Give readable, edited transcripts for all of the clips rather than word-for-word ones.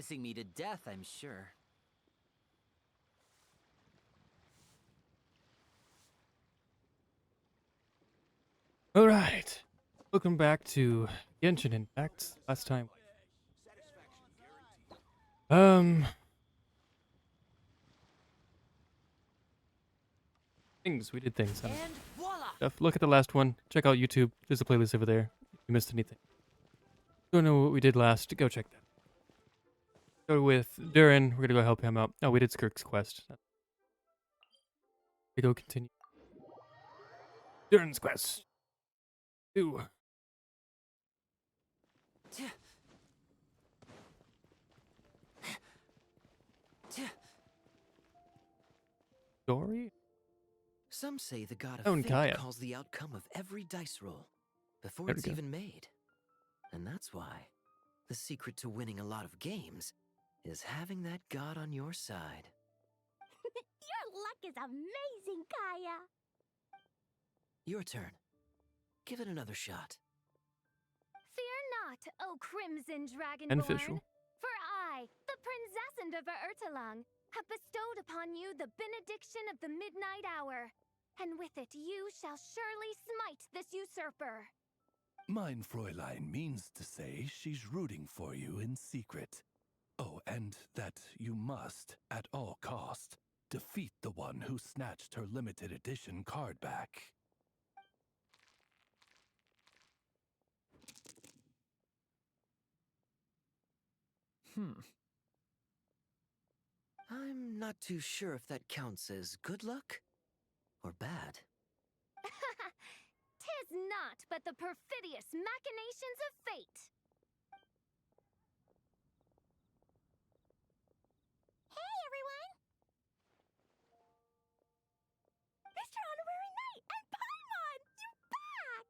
chasing me to death, I'm sure. Alright. Welcome back to Genshin Impact. Last time. Things. We did things. And voila! Stuff. Look at the last one. Check out YouTube. There's a playlist over there. If you missed anything. Don't know what we did last. Go check that. Go with Durin. We're gonna go help him out. Oh, we did Skirk's quest. We go continue. Durin's quest. 2. Story? Some say the god Oh, of and fate Kaya. calls the outcome of every dice roll before There we it's go. even made. And that's why the secret to winning a lot of games is having that god on your side. Your luck is amazing, Kaya. Your turn. Give it another shot. Fear not, O Crimson Dragonborn. Beneficial. For I, the Princess of Ertalang, have bestowed upon you the benediction of the midnight hour. And with it you shall surely smite this usurper. Mein Fräulein means to say she's rooting for you in secret. Oh, and that you must, at all cost, defeat the one who snatched her limited edition card back. I'm not too sure if that counts as good luck or bad. Tis not but the perfidious machinations of fate. Hey, everyone! Mr. Honorary Knight and Paimon! You back!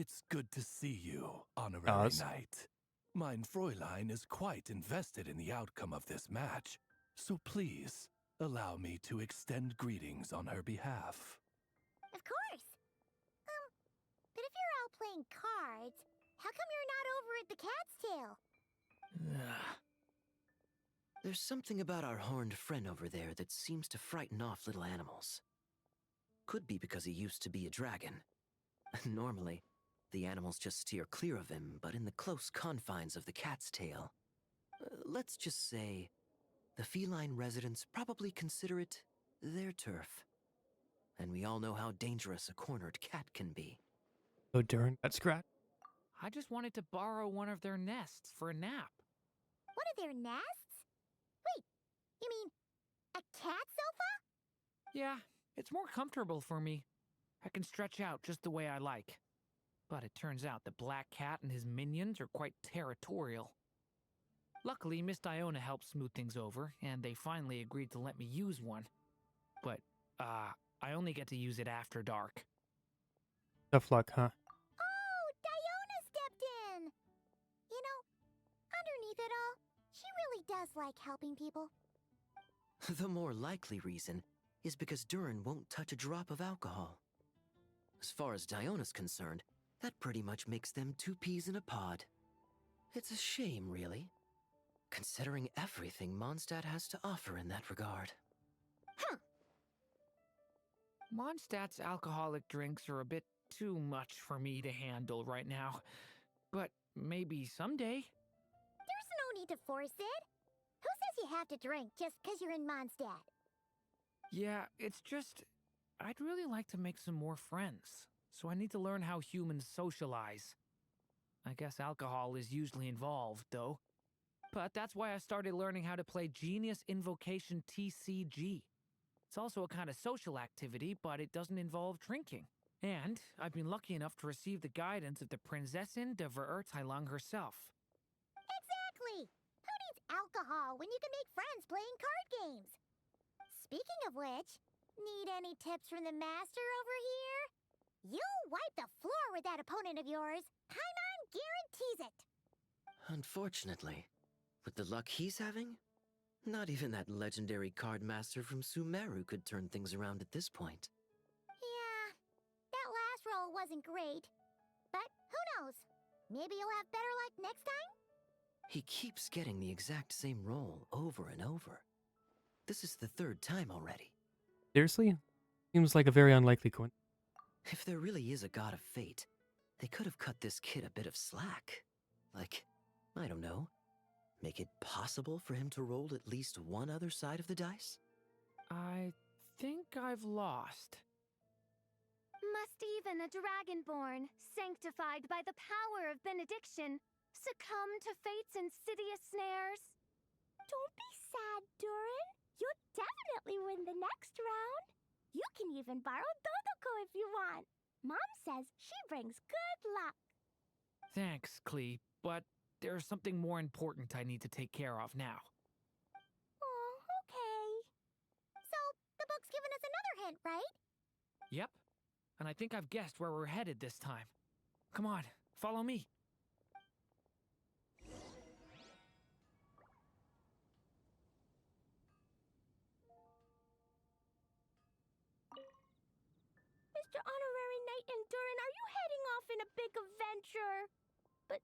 It's good to see you, Honorary Oz. Knight. Mein Fräulein is quite invested in the outcome of this match, so please allow me to extend greetings on her behalf. Of course. But if you're out playing cards, how come you're not over at the Cat's Tail? There's something about our horned friend over there that seems to frighten off little animals. Could be because he used to be a dragon. Normally, the animals just steer clear of him, but in the close confines of the Cat's Tail, let's just say, the feline residents probably consider it their turf. And we all know how dangerous a cornered cat can be. Oh, Durin got scratched. I just wanted to borrow one of their nests for a nap. One of their nests? Wait, you mean a cat sofa? Yeah, it's more comfortable for me. I can stretch out just the way I like. But it turns out the Black Cat and his minions are quite territorial. Luckily, Miss Diona helped smooth things over, and they finally agreed to let me use one. But, I only get to use it after dark. Tough luck, huh? Oh, Diona stepped in! You know, underneath it all, she really does like helping people. The more likely reason is because Durin won't touch a drop of alcohol. As far as Diona's concerned, that pretty much makes them 2 peas in a pod. It's a shame, really, considering everything Mondstadt has to offer in that regard. Mondstadt's alcoholic drinks are a bit too much for me to handle right now. But maybe someday. There's no need to force it. Who says you have to drink just because you're in Mondstadt? Yeah, it's just, I'd really like to make some more friends. So I need to learn how humans socialize. I guess alcohol is usually involved, though. But that's why I started learning how to play Genius Invocation TCG. It's also a kind of social activity, but it doesn't involve drinking. And I've been lucky enough to receive the guidance of the Prinzessin de Verurteilung herself. Exactly! Who needs alcohol when you can make friends playing card games? Speaking of which, need any tips from the master over here? You'll wipe the floor with that opponent of yours. Paimon guarantees it. Unfortunately, with the luck he's having, not even that legendary card master from Sumeru could turn things around at this point. Yeah, that last roll wasn't great. But who knows? Maybe you'll have better luck next time? He keeps getting the exact same role over and over. This is the third time already. Seriously? Seems like a very unlikely coincidence. If there really is a god of fate, they could have cut this kid a bit of slack. Like, I don't know, make it possible for him to roll at least one other side of the dice? I think I've lost. Must even a dragonborn, sanctified by the power of benediction, succumb to fate's insidious snares? Don't be sad, Durin. You'll definitely win the next round. You can even borrow Dodoko if you want. Mom says she brings good luck. Thanks, Klee, but there's something more important I need to take care of now. Oh, okay. So, the book's given us another hint, right? Yep, and I think I've guessed where we're headed this time. Come on, follow me. Mr. Honorary Knight and Durin, are you heading off in a big adventure? But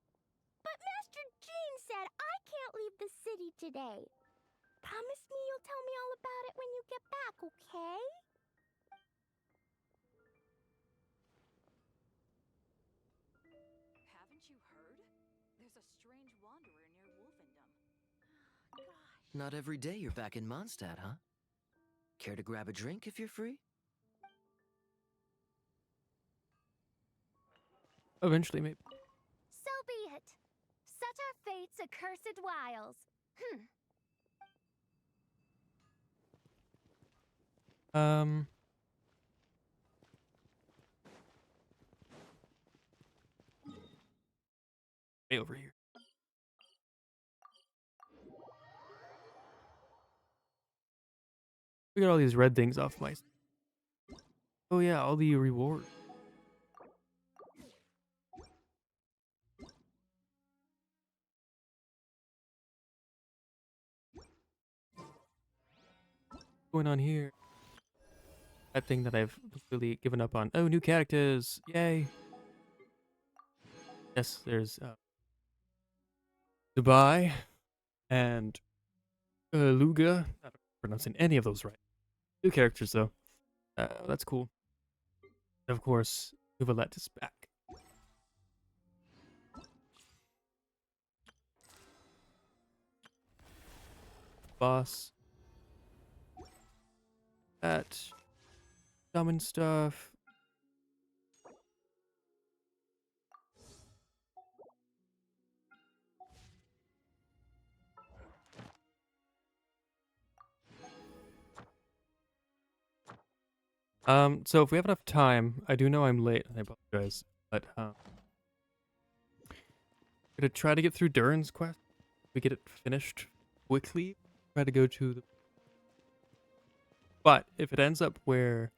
Master Jean said I can't leave the city today. Promise me you'll tell me all about it when you get back, okay? Haven't you heard? There's a strange wanderer near Wolfendom. Gosh. Not every day you're back in Mondstadt, huh? Care to grab a drink if you're free? Eventually, maybe. So be it. Such are fate's accursed wiles. Way over here. We got all these red things off my. Oh yeah, all the rewards. Going on here? That thing that I've completely given up on. Oh, new characters! Yay! Yes, there's Dubai and Luga. I'm not pronouncing any of those right. New characters though. That's cool. Of course, Uvalette is back. Boss. That. Summon stuff. So if we have enough time, I do know I'm late, and I apologize, but gonna try to get through Durin's quest. We get it finished quickly. Try to go to the. But if it ends up where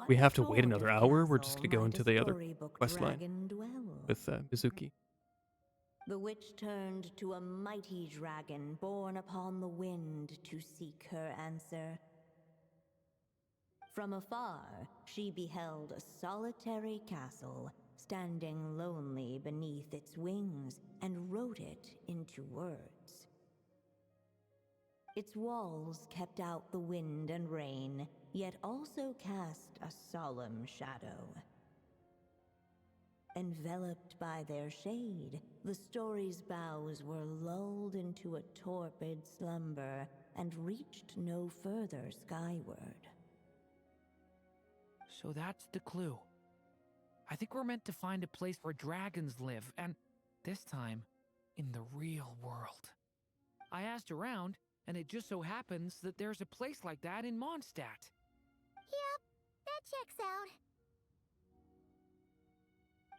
we have to wait another hour, we're just gonna go into the other quest line with Mizuki. The witch turned to a mighty dragon born upon the wind to seek her answer. From afar, she beheld a solitary castle, standing lonely beneath its wings, and wrote it into words. Its walls kept out the wind and rain, yet also cast a solemn shadow. Enveloped by their shade, the story's boughs were lulled into a torpid slumber and reached no further skyward. So that's the clue. I think we're meant to find a place where dragons live, and this time, in the real world. I asked around, and it just so happens that there's a place like that in Mondstadt. Yep, that checks out.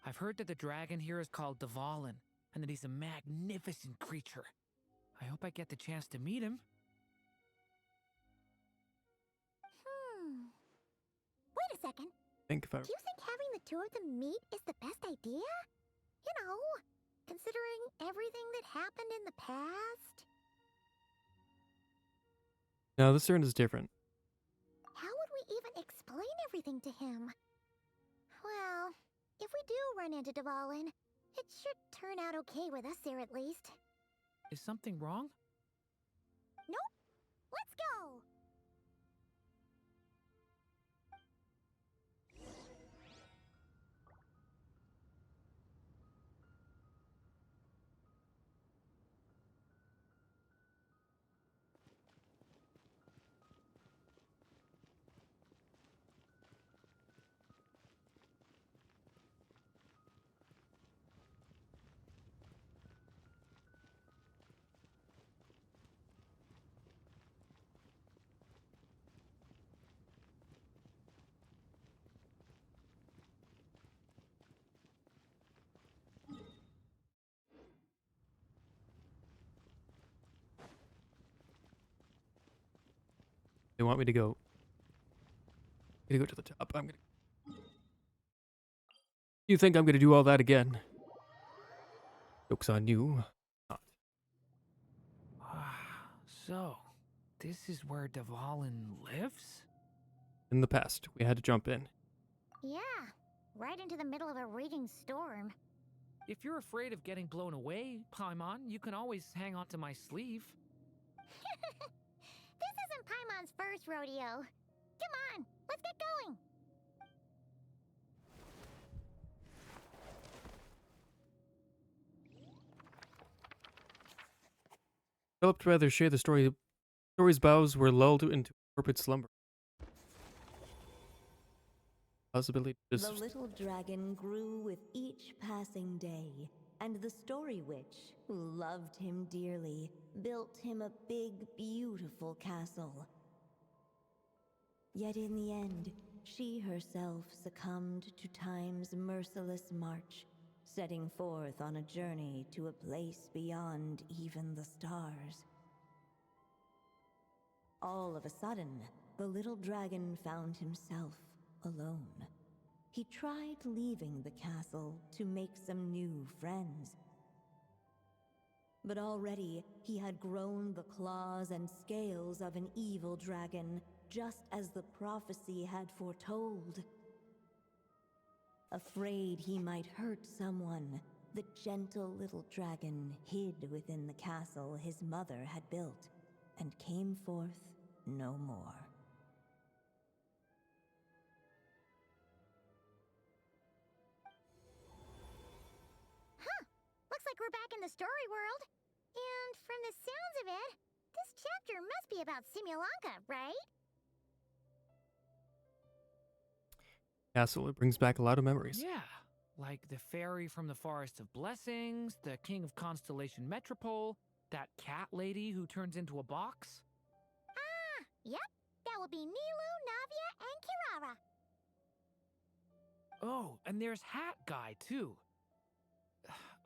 I've heard that the dragon here is called Dvalin, and that he's a magnificent creature. I hope I get the chance to meet him. Wait a second. Think if I. Do you think having the two of them meet is the best idea? You know, considering everything that happened in the past? No, this turn is different. How would we even explain everything to him? Well, if we do run into Dvalin, it should turn out okay with us there at least. Is something wrong? Nope. Let's go. They want me to go. I'm gonna go to the top. I'm gonna. You think I'm gonna do all that again? Joke's on you. Not. So, this is where Dvalin lives? In the past, we had to jump in. Yeah, right into the middle of a raging storm. If you're afraid of getting blown away, Paimon, you can always hang onto my sleeve. This isn't Paimon's first rodeo. Come on, let's get going. Philip to rather share the story. Story's bows were lulled into torpid slumber. Possibility to The little dragon grew with each passing day, and the story witch, who loved him dearly, built him a big, beautiful castle. Yet in the end, she herself succumbed to time's merciless march, setting forth on a journey to a place beyond even the stars. All of a sudden, the little dragon found himself alone. He tried leaving the castle to make some new friends. But already he had grown the claws and scales of an evil dragon, just as the prophecy had foretold. Afraid he might hurt someone, the gentle little dragon hid within the castle his mother had built, and came forth no more. Looks like we're back in the story world. And from the sounds of it, this chapter must be about Simulanka, right? castle. It brings back a lot of memories. Yeah, like the fairy from the Forest of Blessings, the king of Constellation Metropole, that cat lady who turns into a box. Ah, yep. That will be Nilu, Navia, and Kirara. Oh, and there's Hat Guy, too.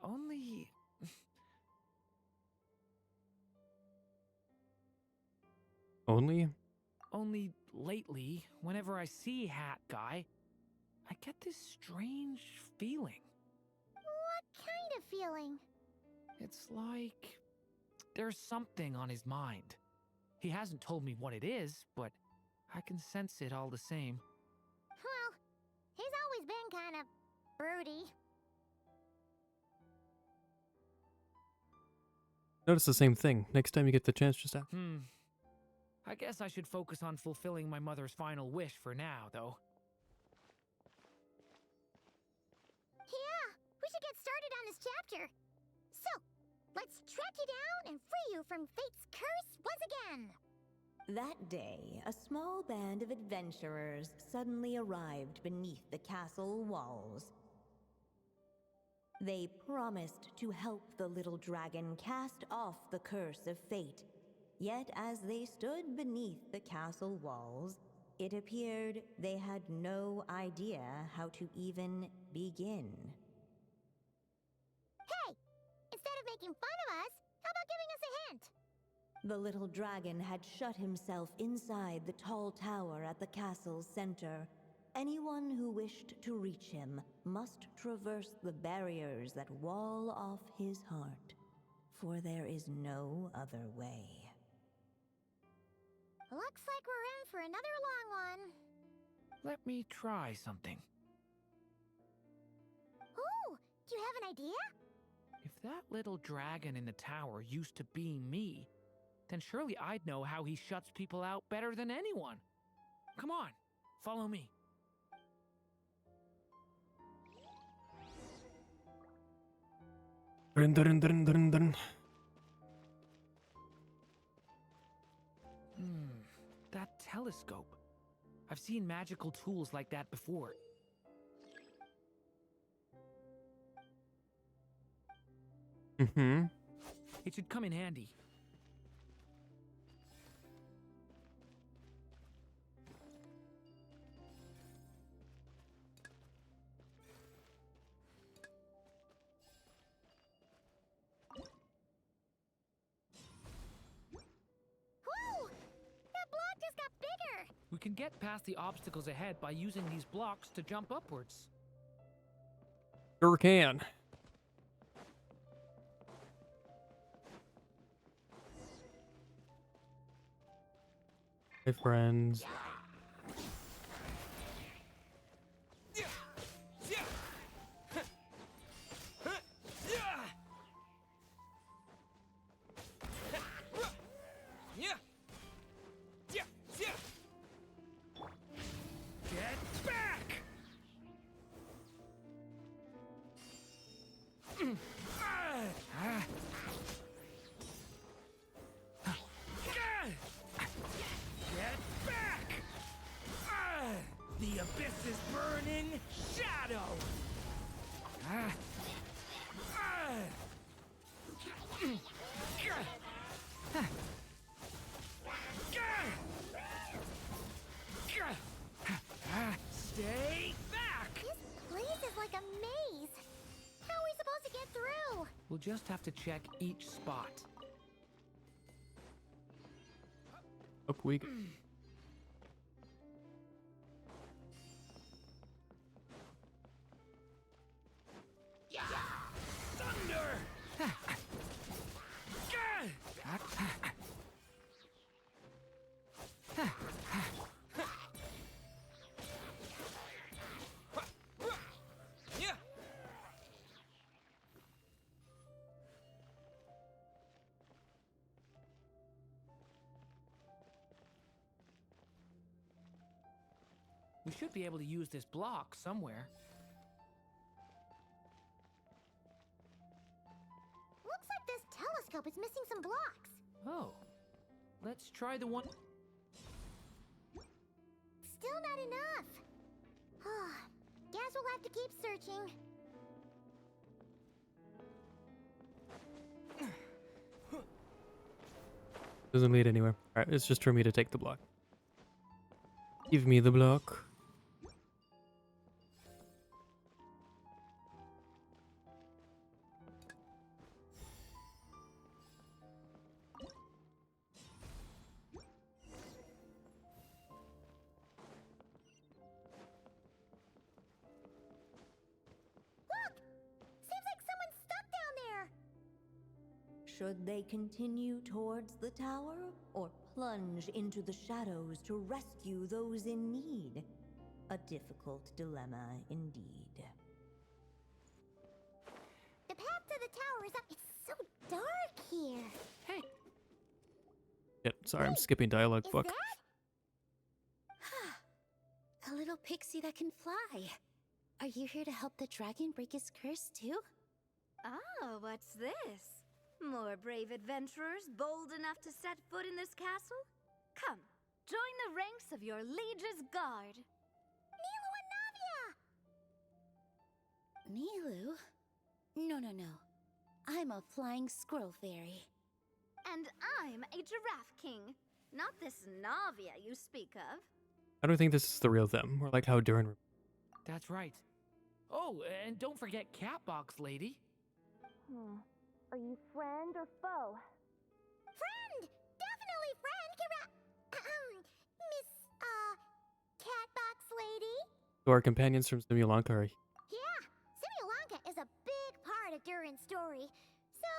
Only... Only lately, whenever I see Hat Guy, I get this strange feeling. What kind of feeling? It's like there's something on his mind. He hasn't told me what it is, but I can sense it all the same. Well, he's always been kind of broody. Notice the same thing. Next time you get the chance, just ask. I guess I should focus on fulfilling my mother's final wish for now, though. Yeah, we should get started on this chapter. So, let's track you down and free you from fate's curse once again. That day, a small band of adventurers suddenly arrived beneath the castle walls. They promised to help the little dragon cast off the curse of fate. Yet as they stood beneath the castle walls, it appeared they had no idea how to even begin. Hey, instead of making fun of us, how about giving us a hint? The little dragon had shut himself inside the tall tower at the castle's center. Anyone who wished to reach him must traverse the barriers that wall off his heart, for there is no other way. Looks like we're in for another long one. Let me try something. Ooh, do you have an idea? If that little dragon in the tower used to be me, then surely I'd know how he shuts people out better than anyone. Come on, follow me. Dun, dun, dun, dun, dun. That telescope. I've seen magical tools like that before. Mm-hmm. It should come in handy. Whoa! That block just got bigger! We can get past the obstacles ahead by using these blocks to jump upwards. Sure can. Hey, friends. Get back! Get back! The abyss is burning shadow! Stay back! This place is like a maze. How are we supposed to get through? We'll just have to check each spot. Up we go. Thunder! We should be able to use this block somewhere. Looks like this telescope is missing some blocks. Oh. Let's try the one... Still not enough. Guess we'll have to keep searching. Doesn't lead anywhere. Alright, it's just for me to take the block. Give me the block. Look! Seems like someone's stuck down there. Should they continue towards the tower or plunge into the shadows to rescue those in need? A difficult dilemma indeed. The path to the tower is up. It's so dark here. Hey, Yep, sorry, I'm skipping dialogue. Is Fuck. that? A little pixie that can fly. Are you here to help the dragon break his curse too? Oh, what's this? More brave adventurers bold enough to set foot in this castle? Come, join the ranks of your liege's guard. Nilu? No. I'm a flying squirrel fairy. And I'm a giraffe king. Not this Navia you speak of. I don't think this is the real them. More like how Durin. that's right. Oh, and don't forget Catbox Lady. Are you friend or foe? Friend! Definitely friend! Miss, Catbox Lady? So our companions from Simulanka are Yeah, Simulanka is a big part of Durin's story. So,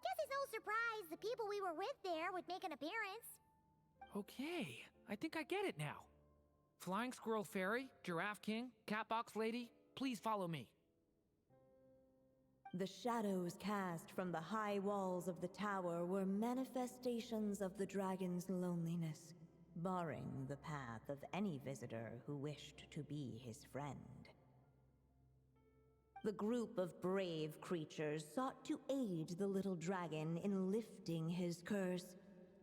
guess it's no surprise the people we were with there would make an appearance. Okay, I think I get it now. Flying Squirrel Fairy, Giraffe King, Catbox Lady, please follow me. The shadows cast from the high walls of the tower were manifestations of the dragon's loneliness, barring the path of any visitor who wished to be his friend. The group of brave creatures sought to aid the little dragon in lifting his curse,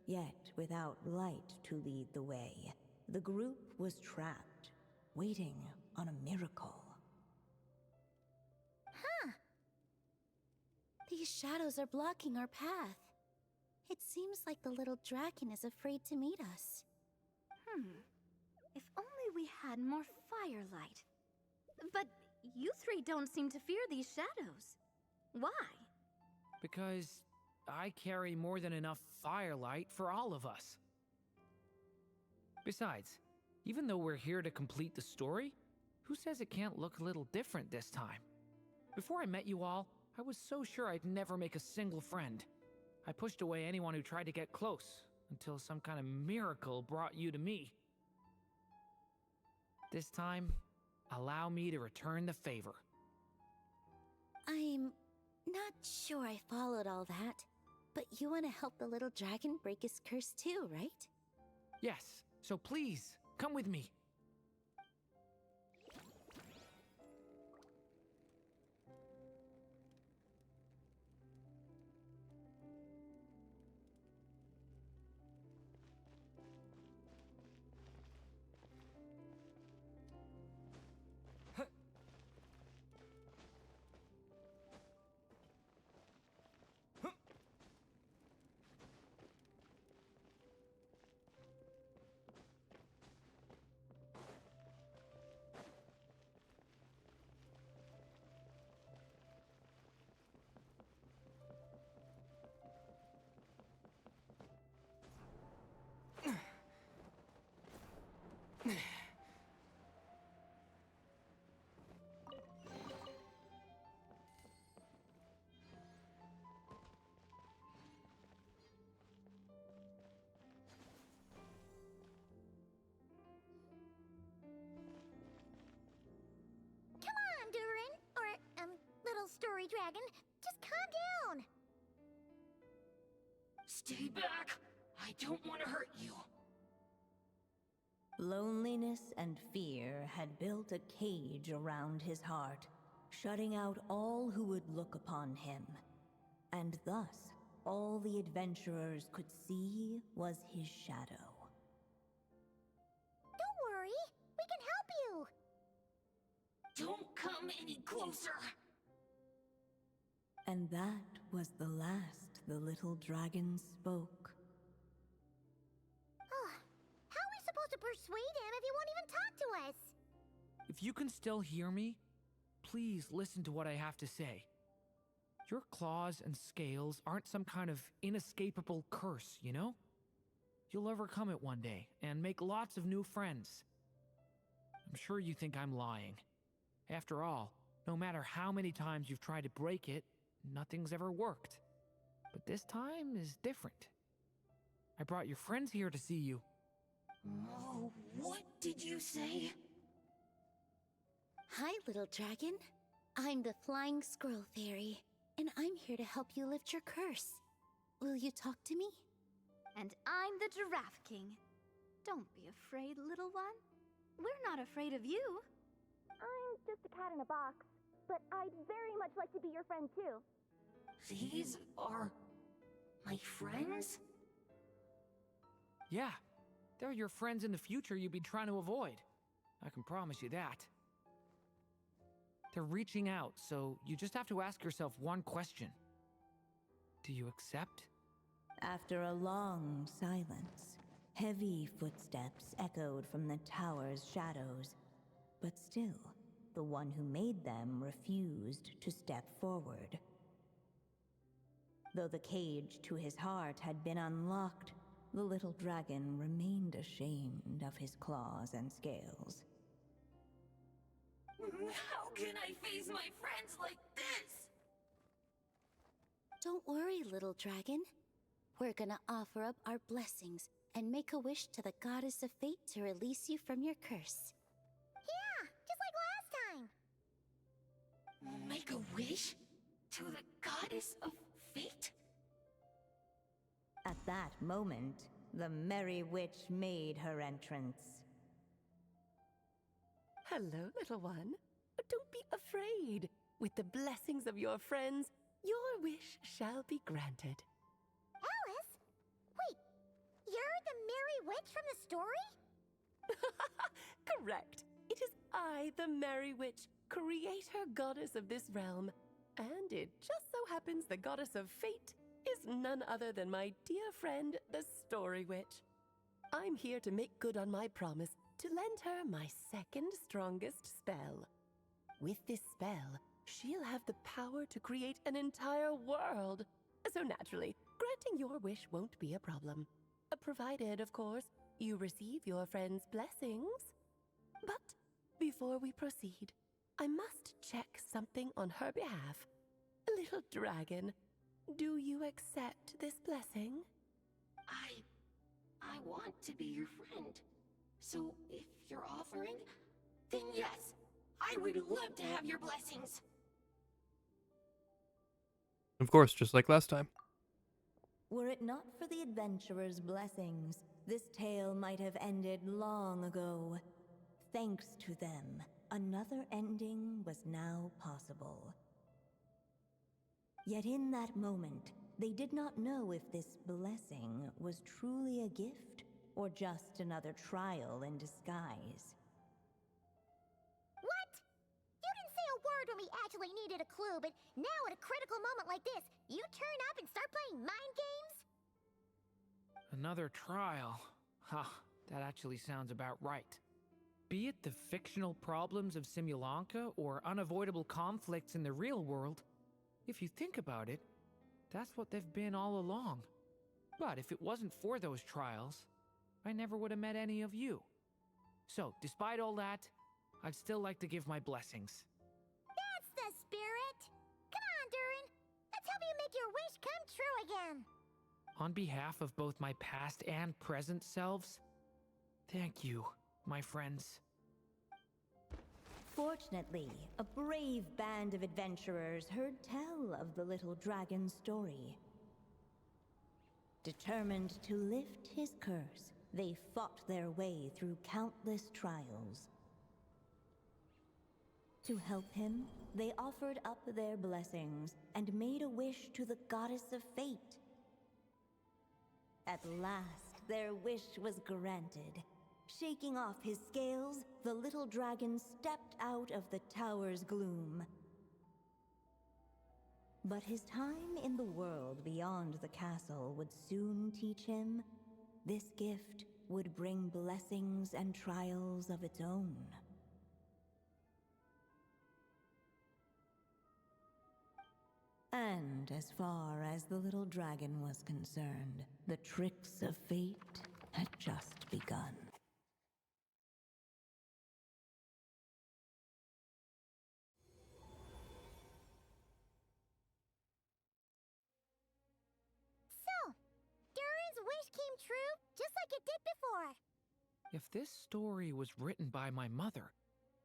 yet without light to lead the way, the group was trapped, waiting on a miracle. Huh. These shadows are blocking our path. It seems like the little dragon is afraid to meet us. If only we had more firelight. But you three don't seem to fear these shadows. Why? Because I carry more than enough firelight for all of us. Besides, even though we're here to complete the story, who says it can't look a little different this time? Before I met you all, I was so sure I'd never make a single friend. I pushed away anyone who tried to get close, until some kind of miracle brought you to me. This time, allow me to return the favor. I'm not sure I followed all that, but you want to help the little dragon break his curse too, right? Yes, so please, come with me. Durin, or, little story dragon, just calm down. Stay back! I don't want to hurt you. Loneliness and fear had built a cage around his heart, shutting out all who would look upon him. And thus, all the adventurers could see was his shadow. Don't worry, we can help you. Don't come any closer! And that was the last the little dragon spoke. How are we supposed to persuade him if he won't even talk to us? If you can still hear me, please listen to what I have to say. Your claws and scales aren't some kind of inescapable curse, you know? You'll overcome it one day and make lots of new friends. I'm sure you think I'm lying. After all, no matter how many times you've tried to break it, nothing's ever worked. But this time is different. I brought your friends here to see you. Oh, what did you say? Hi, little dragon. I'm the Flying Squirrel Fairy, and I'm here to help you lift your curse. Will you talk to me? And I'm the Giraffe King. Don't be afraid, little one. We're not afraid of you. I'm just a cat in a box, but I'd very much like to be your friend too. These are my friends? Yeah, they're your friends in the future you'd be trying to avoid. I can promise you that. They're reaching out, so you just have to ask yourself one question. Do you accept? After a long silence, heavy footsteps echoed from the tower's shadows. But still, the one who made them refused to step forward. Though the cage to his heart had been unlocked, the little dragon remained ashamed of his claws and scales. How can I face my friends like this? Don't worry, little dragon. We're gonna offer up our blessings and make a wish to the goddess of fate to release you from your curse. Yeah, just like last time. Make a wish? to the goddess of fate? At that moment, the Merry Witch made her entrance. Hello, little one. Don't be afraid. With the blessings of your friends, your wish shall be granted. Alice? Wait, you're the Merry Witch from the story? Correct. It is I, the Merry Witch, creator goddess of this realm. And it just so happens the goddess of fate is none other than my dear friend, the Story Witch. I'm here to make good on my promise to lend her my second strongest spell. With this spell, she'll have the power to create an entire world. So naturally, granting your wish won't be a problem. Provided, of course, you receive your friend's blessings. But before we proceed, I must check something on her behalf. Little dragon, do you accept this blessing? I want to be your friend. So if you're offering, then yes, I would love to have your blessings. Of course, just like last time. Were it not for the adventurer's blessings, this tale might have ended long ago. Thanks to them, another ending was now possible. Yet in that moment, they did not know if this blessing was truly a gift or just another trial in disguise. What? You didn't say a word when we actually needed a clue, but now at a critical moment like this, you turn up and start playing mind games? Another trial. Ha, that actually sounds about right. Be it the fictional problems of Simulanka or unavoidable conflicts in the real world, if you think about it, that's what they've been all along. But if it wasn't for those trials, I never would have met any of you. So, despite all that, I'd still like to give my blessings. That's the spirit! Come on, Durin! Let's help you make your wish come true again! On behalf of both my past and present selves, thank you, my friends. Fortunately, a brave band of adventurers heard tell of the little dragon's story. Determined to lift his curse, they fought their way through countless trials. To help him, they offered up their blessings and made a wish to the goddess of fate. At last, their wish was granted. Shaking off his scales, the little dragon stepped out of the tower's gloom. But his time in the world beyond the castle would soon teach him this gift would bring blessings and trials of its own. And as far as the little dragon was concerned, the tricks of fate had just begun. So, Durin's wish came true just like it did before. If this story was written by my mother,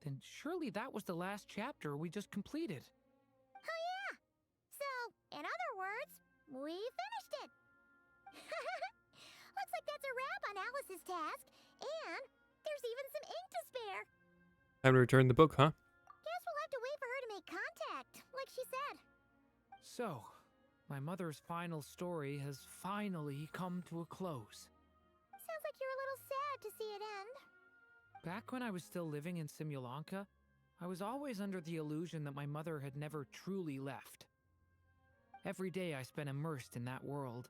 then surely that was the last chapter we just completed. Oh yeah! So, in other words, we finished it! Looks like that's a wrap on Alice's task, and there's even some ink to spare. Time to return the book, huh? Guess we'll have to wait for her to make contact, like she said. So, my mother's final story has finally come to a close. Sounds like you're a little sad to see it end. Back when I was still living in Simulanka, I was always under the illusion that my mother had never truly left. Every day I spent immersed in that world.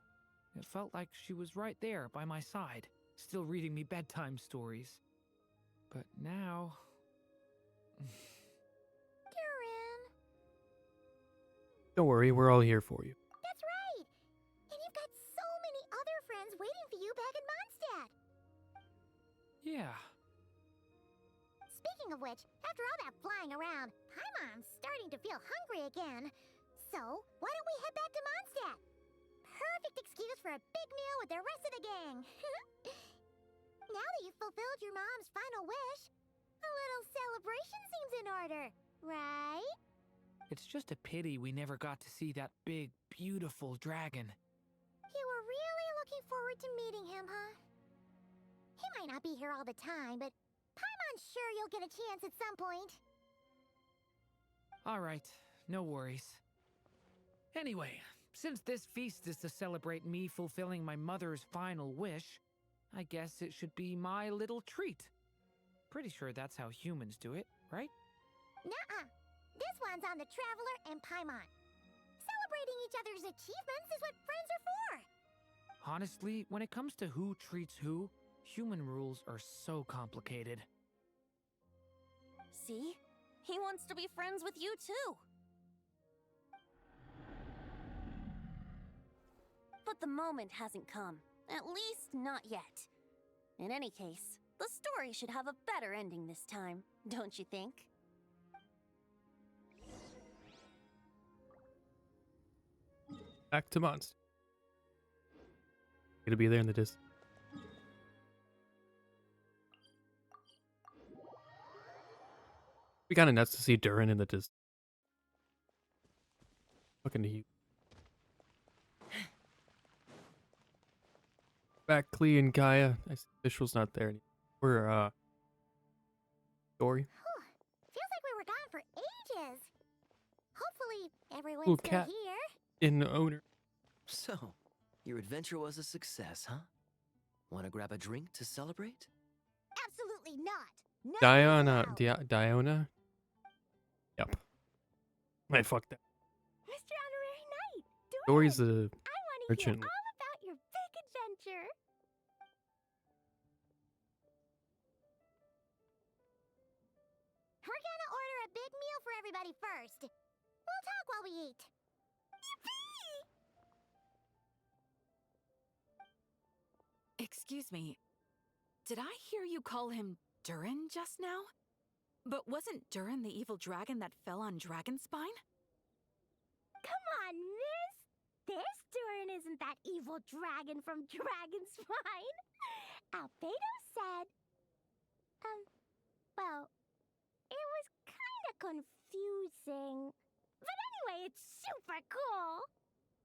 It felt like she was right there by my side, still reading me bedtime stories. But now... Durin. Don't worry, we're all here for you. That's right! And you've got so many other friends waiting for you back in Mondstadt! Yeah. Speaking of which, after all that flying around, Paimon's starting to feel hungry again. So, why don't we head back to Mondstadt? Perfect excuse for a big meal with the rest of the gang. Now that you've fulfilled your mom's final wish, a little celebration seems in order, right? It's just a pity we never got to see that big, beautiful dragon. You were really looking forward to meeting him, huh? He might not be here all the time, but Paimon's sure you'll get a chance at some point. All right, no worries. Anyway, since this feast is to celebrate me fulfilling my mother's final wish, I guess it should be my little treat. Pretty sure that's how humans do it, right? Nuh-uh. This one's on the Traveler and Paimon. Celebrating each other's achievements is what friends are for. Honestly, when it comes to who treats who, human rules are so complicated. See? He wants to be friends with you too. But the moment hasn't come. At least not yet. In any case, the story should have a better ending this time, don't you think? Back to Monster. Gonna be there in the distance. Be kind of nuts to see Durin in the distance. Fucking huge. Back Klee and Gaia. I see Official's not there anymore. We're Dory. Feels like we were gone for ages. Hopefully, everyone's Ooh, still cat. here. In the owner. So, your adventure was a success, huh? Want to grab a drink to celebrate? Absolutely not. No Diana. allowed. Diona? Yep. I fucked that. Mr. Honorary Knight, Dory's Durin, the I want to hear merchant. all about your big adventure. We're gonna order a big meal for everybody first. We'll talk while we eat. Excuse me. Did I hear you call him Durin just now? But wasn't Durin the evil dragon that fell on Dragonspine? Come on, miss. This Durin isn't that evil dragon from Dragonspine. Albedo said... well, it was kinda confusing. But anyway, it's super cool.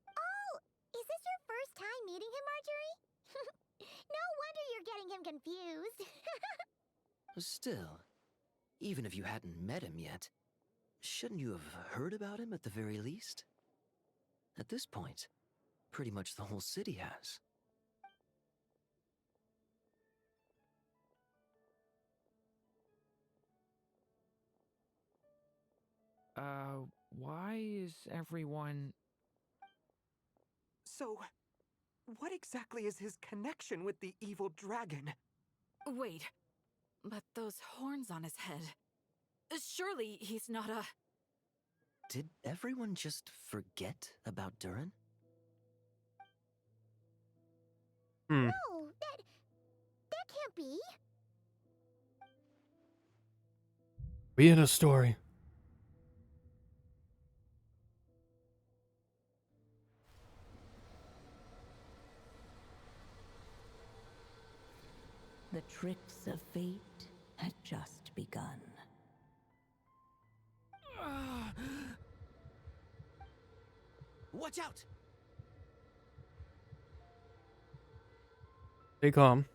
Oh, is this your first time meeting him, Marjorie? No wonder you're getting him confused. Still, even if you hadn't met him yet, shouldn't you have heard about him at the very least? At this point, pretty much the whole city has. Why is everyone... So, what exactly is his connection with the evil dragon? Wait, but those horns on his head. Surely he's not a... Did everyone just forget about Durin? No, that can't be. We in a story. The tricks of fate had just begun. Watch out! Stay calm.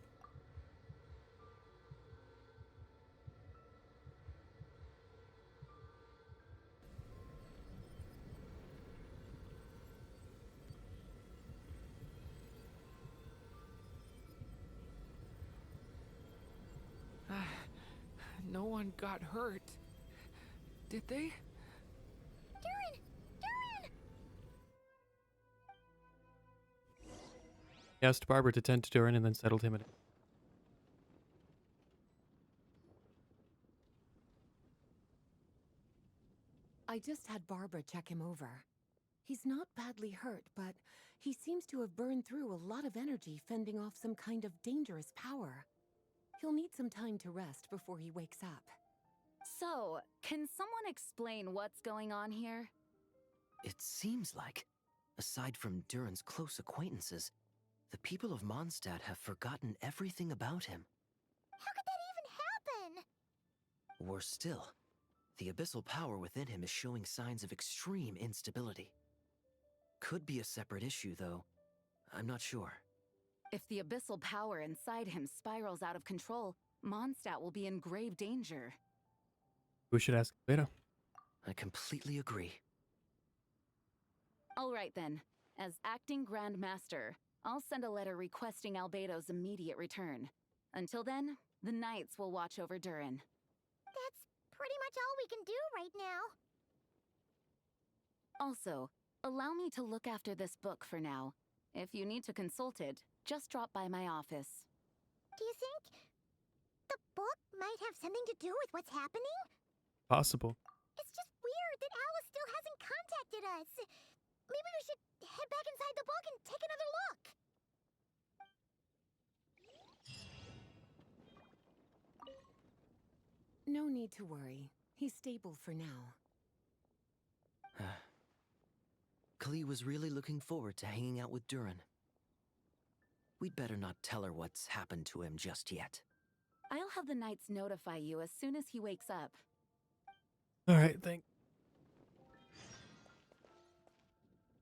No one got hurt. Did they? Durin! Durin! He asked Barbara to tend to Durin and then settled him in it. I just had Barbara check him over. He's not badly hurt, but he seems to have burned through a lot of energy fending off some kind of dangerous power. He'll need some time to rest before he wakes up. So, can someone explain what's going on here? It seems like, aside from Durin's close acquaintances, the people of Mondstadt have forgotten everything about him. How could that even happen? Worse still, The abyssal power within him is showing signs of extreme instability. Could be a separate issue, though. I'm not sure. If the abyssal power inside him spirals out of control, Mondstadt will be in grave danger. We should ask Beta. I completely agree. All right then. As acting Grand Master, I'll send a letter requesting Albedo's immediate return. Until then, the Knights will watch over Durin. That's pretty much all we can do right now. Also, allow me to look after this book for now. If you need to consult it, just drop by my office. Do you think the book might have something to do with what's happening? Possible. It's just weird that Alice still hasn't contacted us. Maybe we should head back inside the book and take another look. No need to worry. He's stable for now. Klee was really looking forward to hanging out with Durin. We'd better not tell her what's happened to him just yet. I'll have the Knights notify you as soon as he wakes up. All right, thank.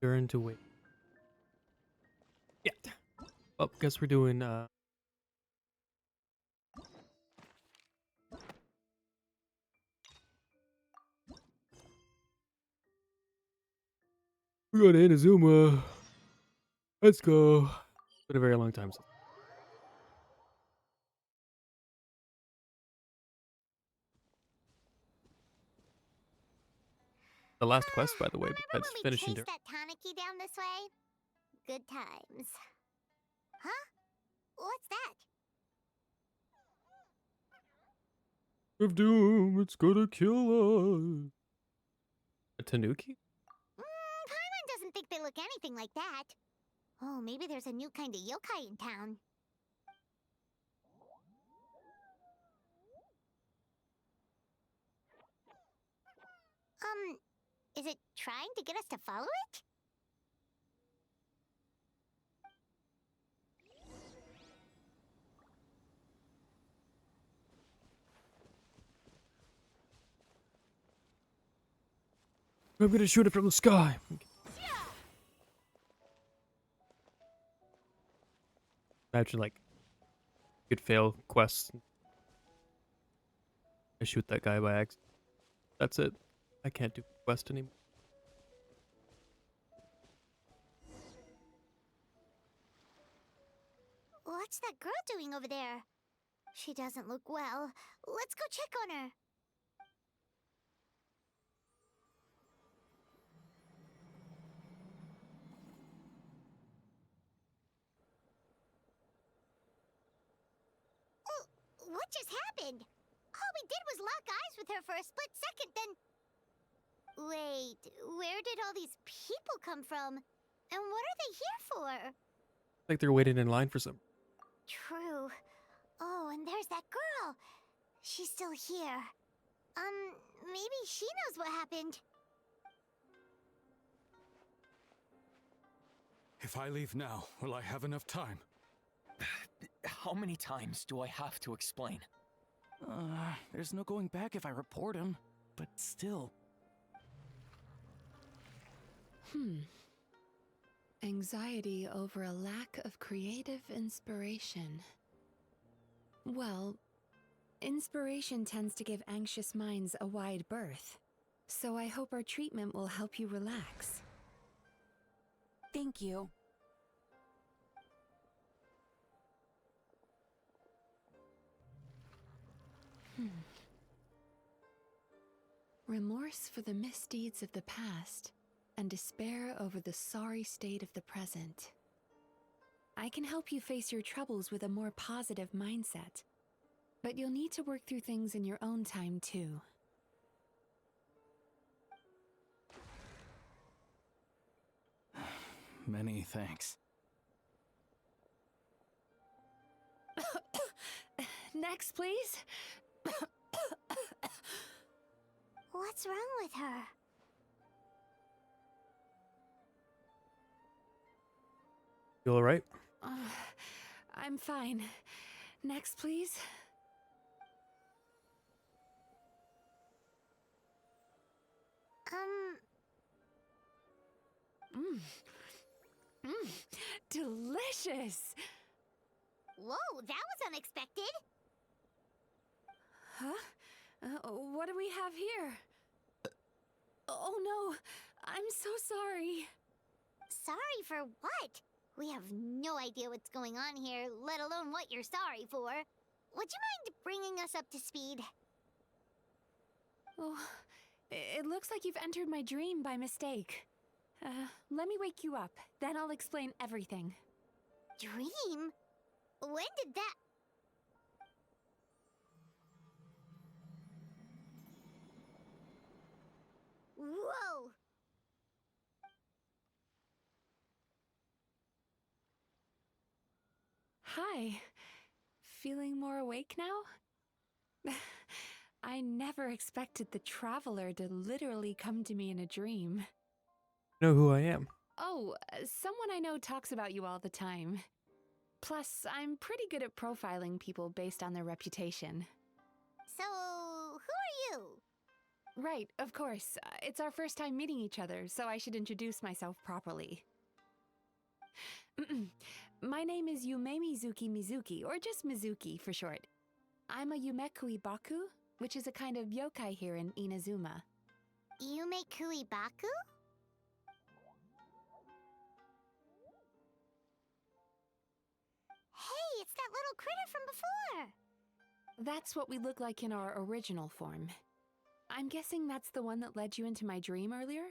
Durin to wait. Yeah. Oh, guess we're doing we're going to Inazuma. Let's go. Been a very long time since. The last quest, by the way, besides finishing Chase that Tanuki down this way? Good times. Huh? What's that? Of doom, it's gonna kill us. A Tanuki? Paimon doesn't think they look anything like that. Oh, maybe there's a new kind of yokai in town. Is it trying to get us to follow it? I'm gonna shoot it from the sky. Imagine, like, you could fail quests. I shoot that guy by accident. That's it. I can't do quest anymore. What's that girl doing over there? She doesn't look well. Let's go check on her. What just happened? All we did was lock eyes with her for a split second, then... Wait, where did all these people come from? And what are they here for? Like they're waiting in line for some. True. Oh, and there's that girl. She's still here. Maybe she knows what happened. If I leave now, will I have enough time? How many times do I have to explain? There's no going back if I report him, but still. Anxiety over a lack of creative inspiration. Well, inspiration tends to give anxious minds a wide berth, so I hope our treatment will help you relax. Thank you. Remorse for the misdeeds of the past, and despair over the sorry state of the present. I can help you face your troubles with a more positive mindset, but you'll need to work through things in your own time too. Many thanks. Next, please. What's wrong with her? You alright? I'm fine. Next, please. Mmm. Mmm. Delicious! Whoa, that was unexpected. Huh? What do we have here? Oh no, I'm so sorry. Sorry for what? We have no idea what's going on here, let alone what you're sorry for. Would you mind bringing us up to speed? Oh, it looks like you've entered my dream by mistake. Let me wake you up, then I'll explain everything. Dream? When did that... Whoa! Hi. Feeling more awake now? I never expected the Traveler to literally come to me in a dream. Know who I am? Oh, someone I know talks about you all the time. Plus, I'm pretty good at profiling people based on their reputation. So, who are you? Right, of course. It's our first time meeting each other, so I should introduce myself properly. My name is Yume Mizuki, or just Mizuki for short. I'm a Yumekui Baku, which is a kind of yokai here in Inazuma. Yumekui Baku? Hey, it's that little critter from before! That's what we look like in our original form. I'm guessing that's the one that led you into my dream earlier?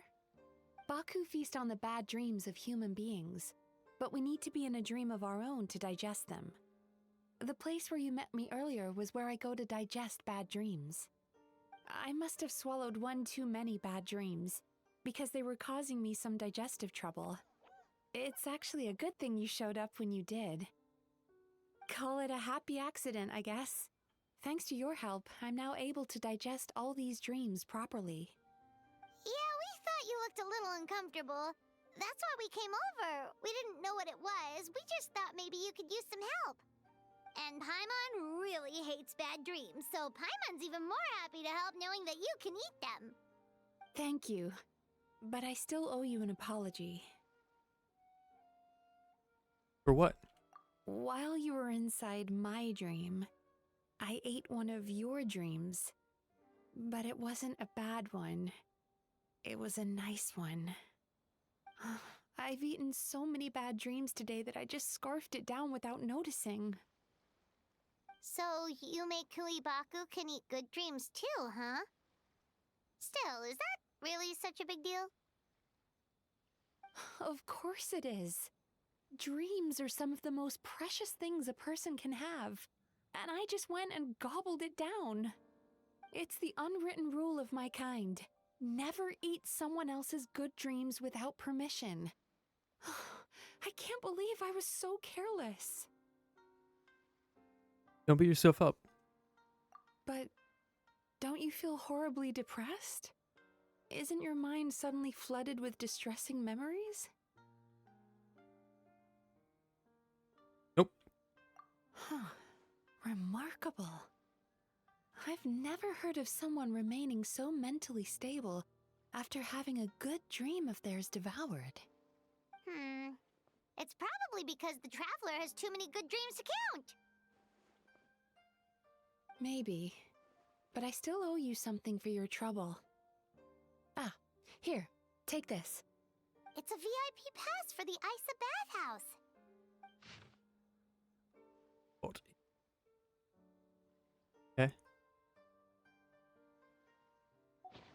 Baku feast on the bad dreams of human beings, but we need to be in a dream of our own to digest them. The place where you met me earlier was where I go to digest bad dreams. I must have swallowed one too many bad dreams, because they were causing me some digestive trouble. It's actually a good thing you showed up when you did. Call it a happy accident, I guess. Thanks to your help, I'm now able to digest all these dreams properly. Yeah, we thought you looked a little uncomfortable. That's why we came over. We didn't know what it was. We just thought maybe you could use some help. And Paimon really hates bad dreams, so Paimon's even more happy to help knowing that you can eat them. Thank you, but I still owe you an apology. For what? While you were inside my dream, I ate one of your dreams. But it wasn't a bad one. It was a nice one. I've eaten so many bad dreams today that I just scarfed it down without noticing. So, Yumekui Baku can eat good dreams too, huh? Still, is that really such a big deal? Of course it is. Dreams are some of the most precious things a person can have, and I just went and gobbled it down. It's the unwritten rule of my kind. Never eat someone else's good dreams without permission. I can't believe I was so careless. Don't beat yourself up. But don't you feel horribly depressed? Isn't your mind suddenly flooded with distressing memories? Nope. Huh. Remarkable. I've never heard of someone remaining so mentally stable after having a good dream of theirs devoured. It's probably because the Traveler has too many good dreams to count. Maybe. But I still owe you something for your trouble. Ah, here, take this. It's a VIP pass for the Isa bathhouse. What? Okay.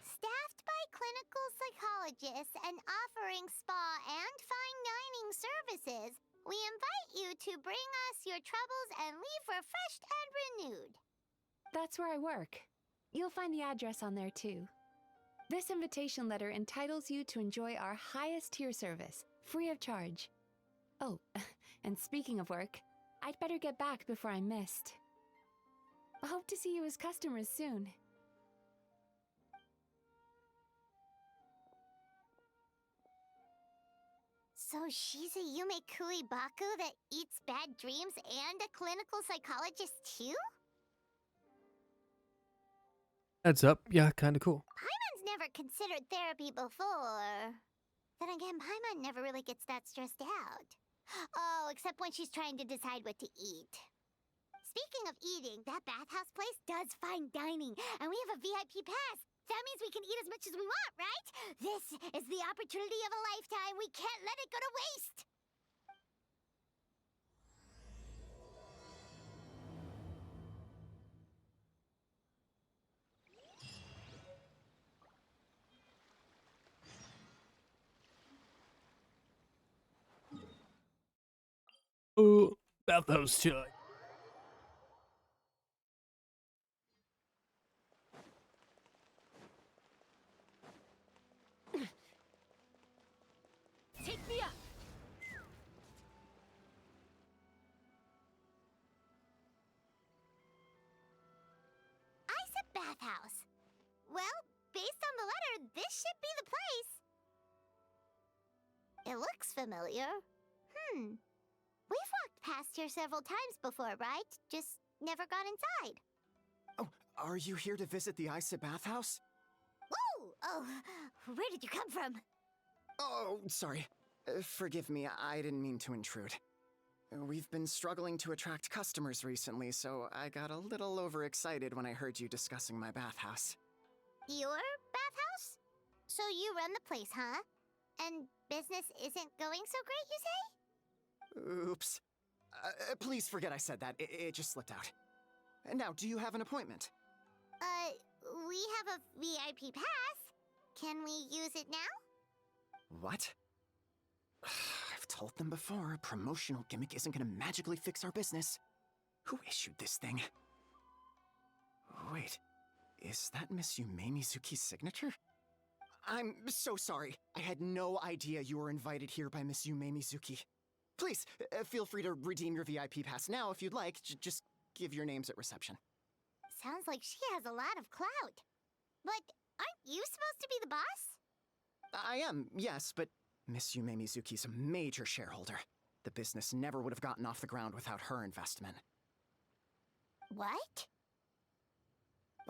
Staffed by clinical psychologists and offering spa and fine dining services, we invite you to bring us your troubles and leave refreshed and renewed. That's where I work. You'll find the address on there too. This invitation letter entitles you to enjoy our highest tier service, free of charge. Oh, and speaking of work, I'd better get back before I'm missed. I hope to see you as customers soon. So she's a Yumekui Baku that eats bad dreams and a clinical psychologist too? Heads up. Yeah, kinda cool. Paimon's never considered therapy before. Then again, Paimon never really gets that stressed out. Oh, except when she's trying to decide what to eat. Speaking of eating, that bathhouse place does fine dining, and we have a VIP pass. That means we can eat as much as we want, right? This is the opportunity of a lifetime. We can't let it go to waste. Oh, bathhouse time. Take me up! Ice bathhouse. Well, based on the letter, this should be the place. It looks familiar. We've walked past here several times before, right? Just never gone inside. Oh, are you here to visit the Isa bathhouse? Whoa! Oh, where did you come from? Oh, sorry. Forgive me, I didn't mean to intrude. We've been struggling to attract customers recently, so I got a little overexcited when I heard you discussing my bathhouse. Your bathhouse? So you run the place, huh? And business isn't going so great, you say? Oops. Please forget I said that. It just slipped out. Now, do you have an appointment? We have a VIP pass. Can we use it now? What? I've told them before, a promotional gimmick isn't gonna magically fix our business. Who issued this thing? Wait, is that Miss Yume Mizuki's signature? I'm so sorry. I had no idea you were invited here by Miss Yume Mizuki. Please, feel free to redeem your VIP pass now if you'd like. Just give your names at reception. Sounds like she has a lot of clout. But aren't you supposed to be the boss? I am, yes, but Miss Yume Mizuki's a major shareholder. The business never would have gotten off the ground without her investment. What?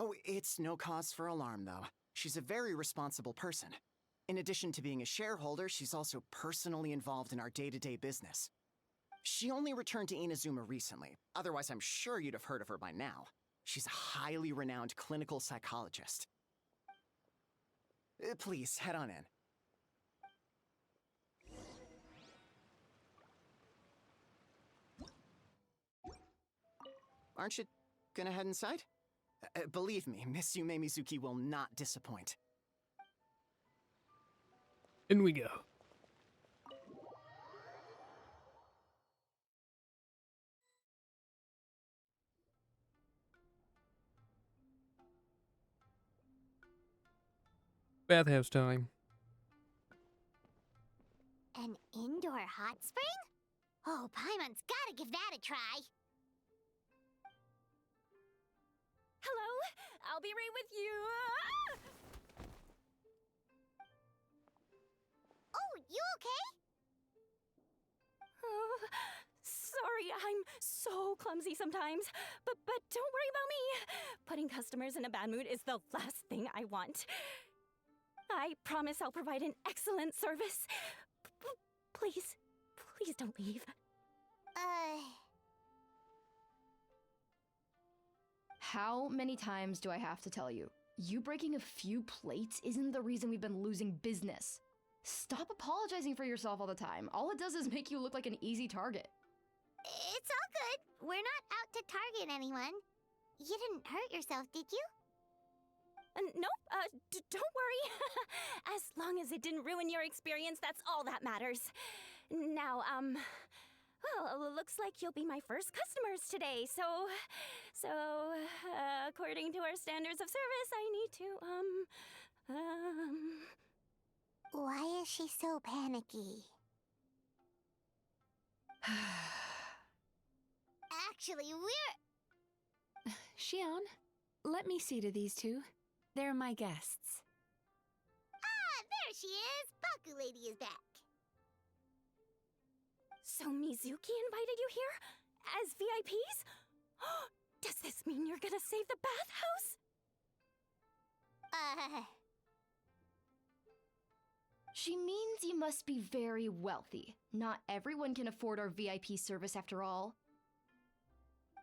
Oh, it's no cause for alarm, though. She's a very responsible person. In addition to being a shareholder, she's also personally involved in our day-to-day business. She only returned to Inazuma recently. Otherwise, I'm sure you'd have heard of her by now. She's a highly renowned clinical psychologist. Please, head on in. Aren't you gonna head inside? Believe me, Miss Yume Mizuki will not disappoint. In we go. Bathhouse time. An indoor hot spring? Oh, Paimon's gotta give that a try. Hello? I'll be right with you. Oh, you okay? Oh, sorry, I'm so clumsy sometimes. But don't worry about me. Putting customers in a bad mood is the last thing I want. I promise I'll provide an excellent service. Please don't leave. How many times do I have to tell you? You breaking a few plates isn't the reason we've been losing business. Stop apologizing for yourself all the time. All it does is make you look like an easy target. It's all good. We're not out to target anyone. You didn't hurt yourself, did you? Nope, don't worry. As long as it didn't ruin your experience, that's all that matters. Now, well, looks like you'll be my first customers today, so, according to our standards of service, I need to, Why is she so panicky? Actually, we're... Xion, let me see to these two. They're my guests. Ah, there she is! Baku Lady is back. So Mizuki invited you here? As VIPs? Does this mean you're gonna save the bathhouse? She means you must be very wealthy. Not everyone can afford our VIP service after all.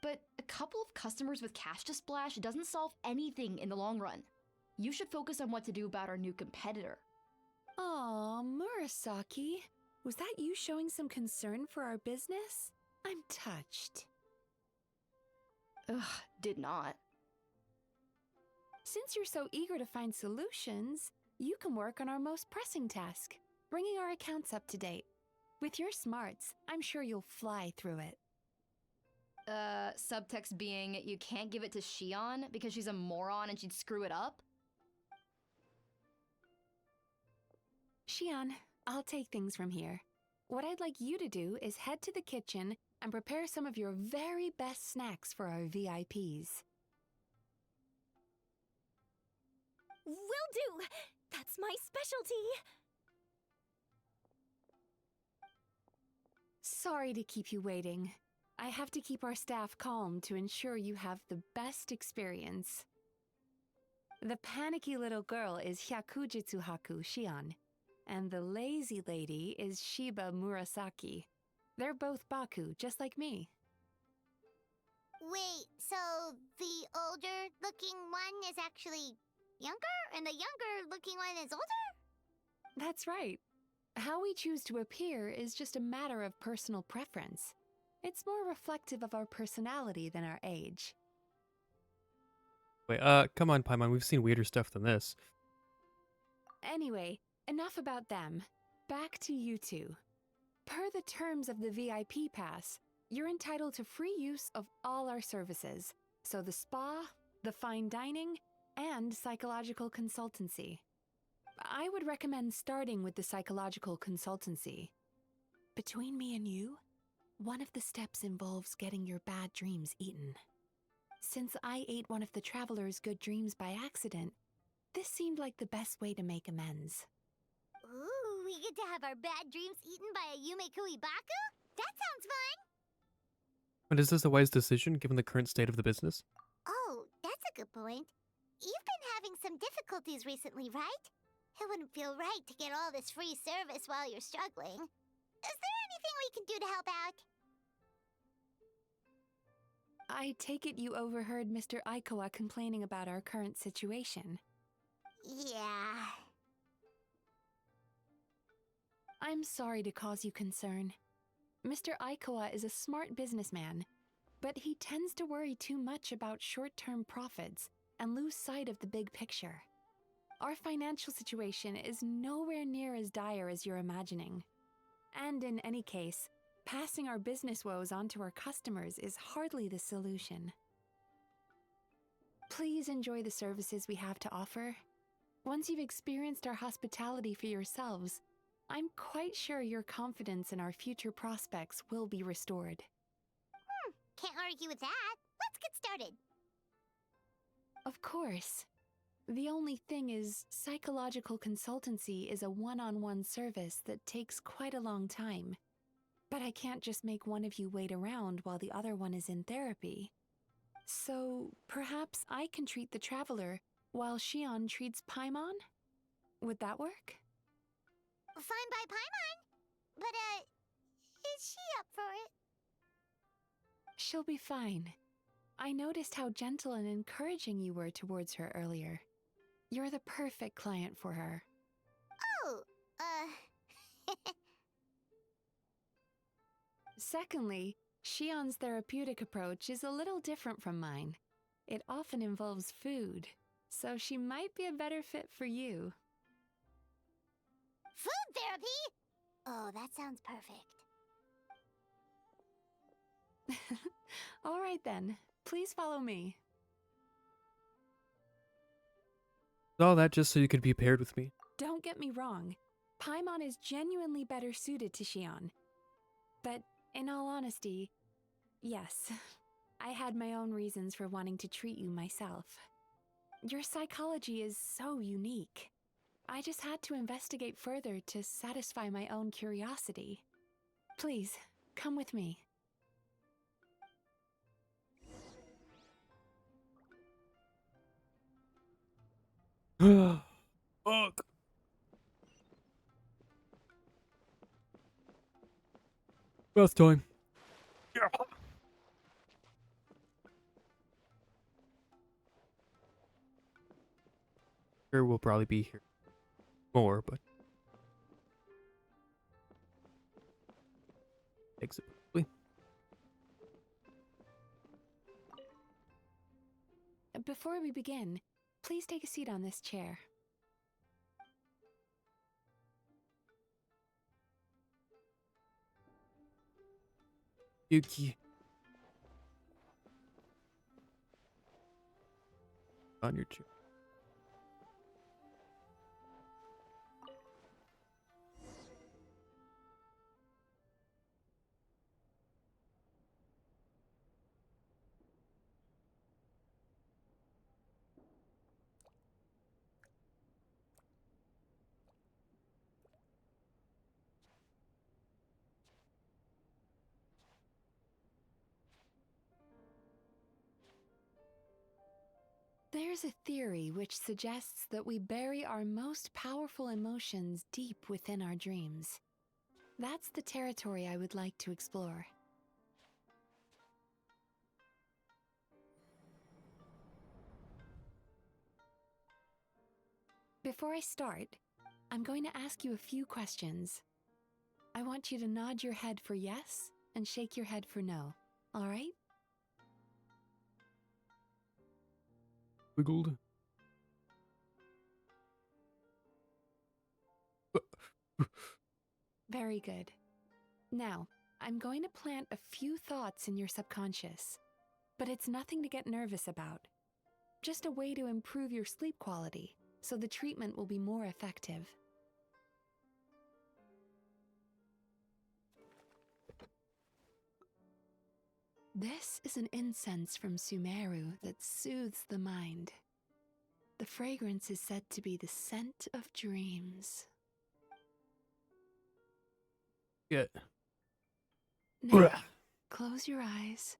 But a couple of customers with cash to splash doesn't solve anything in the long run. You should focus on what to do about our new competitor. Aw, Murasaki. Was that you showing some concern for our business? I'm touched. Ugh, did not. Since you're so eager to find solutions, you can work on our most pressing task, bringing our accounts up to date. With your smarts, I'm sure you'll fly through it. Subtext being, you can't give it to Shion because she's a moron and she'd screw it up? Shion, I'll take things from here. What I'd like you to do is head to the kitchen and prepare some of your very best snacks for our VIPs. Will do! That's my specialty! Sorry to keep you waiting. I have to keep our staff calm to ensure you have the best experience. The panicky little girl is Hyakujitsu Haku Shion, and the lazy lady is Shiba Murasaki. They're both Baku, just like me. Wait, so the older-looking one is actually younger, and the younger-looking one is older? That's right. How we choose to appear is just a matter of personal preference. It's more reflective of our personality than our age. Wait, come on, Paimon. We've seen weirder stuff than this. Anyway, enough about them. Back to you two. Per the terms of the VIP pass, you're entitled to free use of all our services. So the spa, the fine dining, and psychological consultancy. I would recommend starting with the psychological consultancy. Between me and you, one of the steps involves getting your bad dreams eaten. Since I ate one of the traveler's good dreams by accident, this seemed like the best way to make amends. Ooh, we get to have our bad dreams eaten by a Yumekui Baku? That sounds fun! But is this a wise decision given the current state of the business? Oh, that's a good point. You've been having some difficulties recently, right? It wouldn't feel right to get all this free service while you're struggling. Is there anything we can do to help out? I take it you overheard Mr. Aikawa complaining about our current situation. Yeah. I'm sorry to cause you concern. Mr. Aikawa is a smart businessman, but he tends to worry too much about short-term profits and lose sight of the big picture. Our financial situation is nowhere near as dire as you're imagining. And in any case, passing our business woes on to our customers is hardly the solution. Please enjoy the services we have to offer. Once you've experienced our hospitality for yourselves, I'm quite sure your confidence in our future prospects will be restored. Can't argue with that. Let's get started. Of course. The only thing is, psychological consultancy is a one-on-one service that takes quite a long time. But I can't just make one of you wait around while the other one is in therapy. So, perhaps I can treat the traveler while Shion treats Paimon? Would that work? Fine by Paimon. But, is she up for it? She'll be fine. I noticed how gentle and encouraging you were towards her earlier. You're the perfect client for her. Oh, Secondly, Shion's therapeutic approach is a little different from mine. It often involves food, so she might be a better fit for you. Food therapy? Oh, that sounds perfect. All right then, please follow me. All that just so you could be paired with me. Don't get me wrong, Paimon is genuinely better suited to Shion. But in all honesty, yes, I had my own reasons for wanting to treat you myself. Your psychology is so unique. I just had to investigate further to satisfy my own curiosity. Please, come with me. Fuck. Bath time. Sure, we'll probably be here more, but takes it. Before we begin, please take a seat on this chair. Yuki. On your chair. There's a theory which suggests that we bury our most powerful emotions deep within our dreams. That's the territory I would like to explore. Before I start, I'm going to ask you a few questions. I want you to nod your head for yes and shake your head for no, all right? Wiggled. Very good. Now, I'm going to plant a few thoughts in your subconscious, but it's nothing to get nervous about. Just a way to improve your sleep quality, so the treatment will be more effective. This is an incense from Sumeru that soothes the mind. The fragrance is said to be the scent of dreams. Yeah. Now, close your eyes,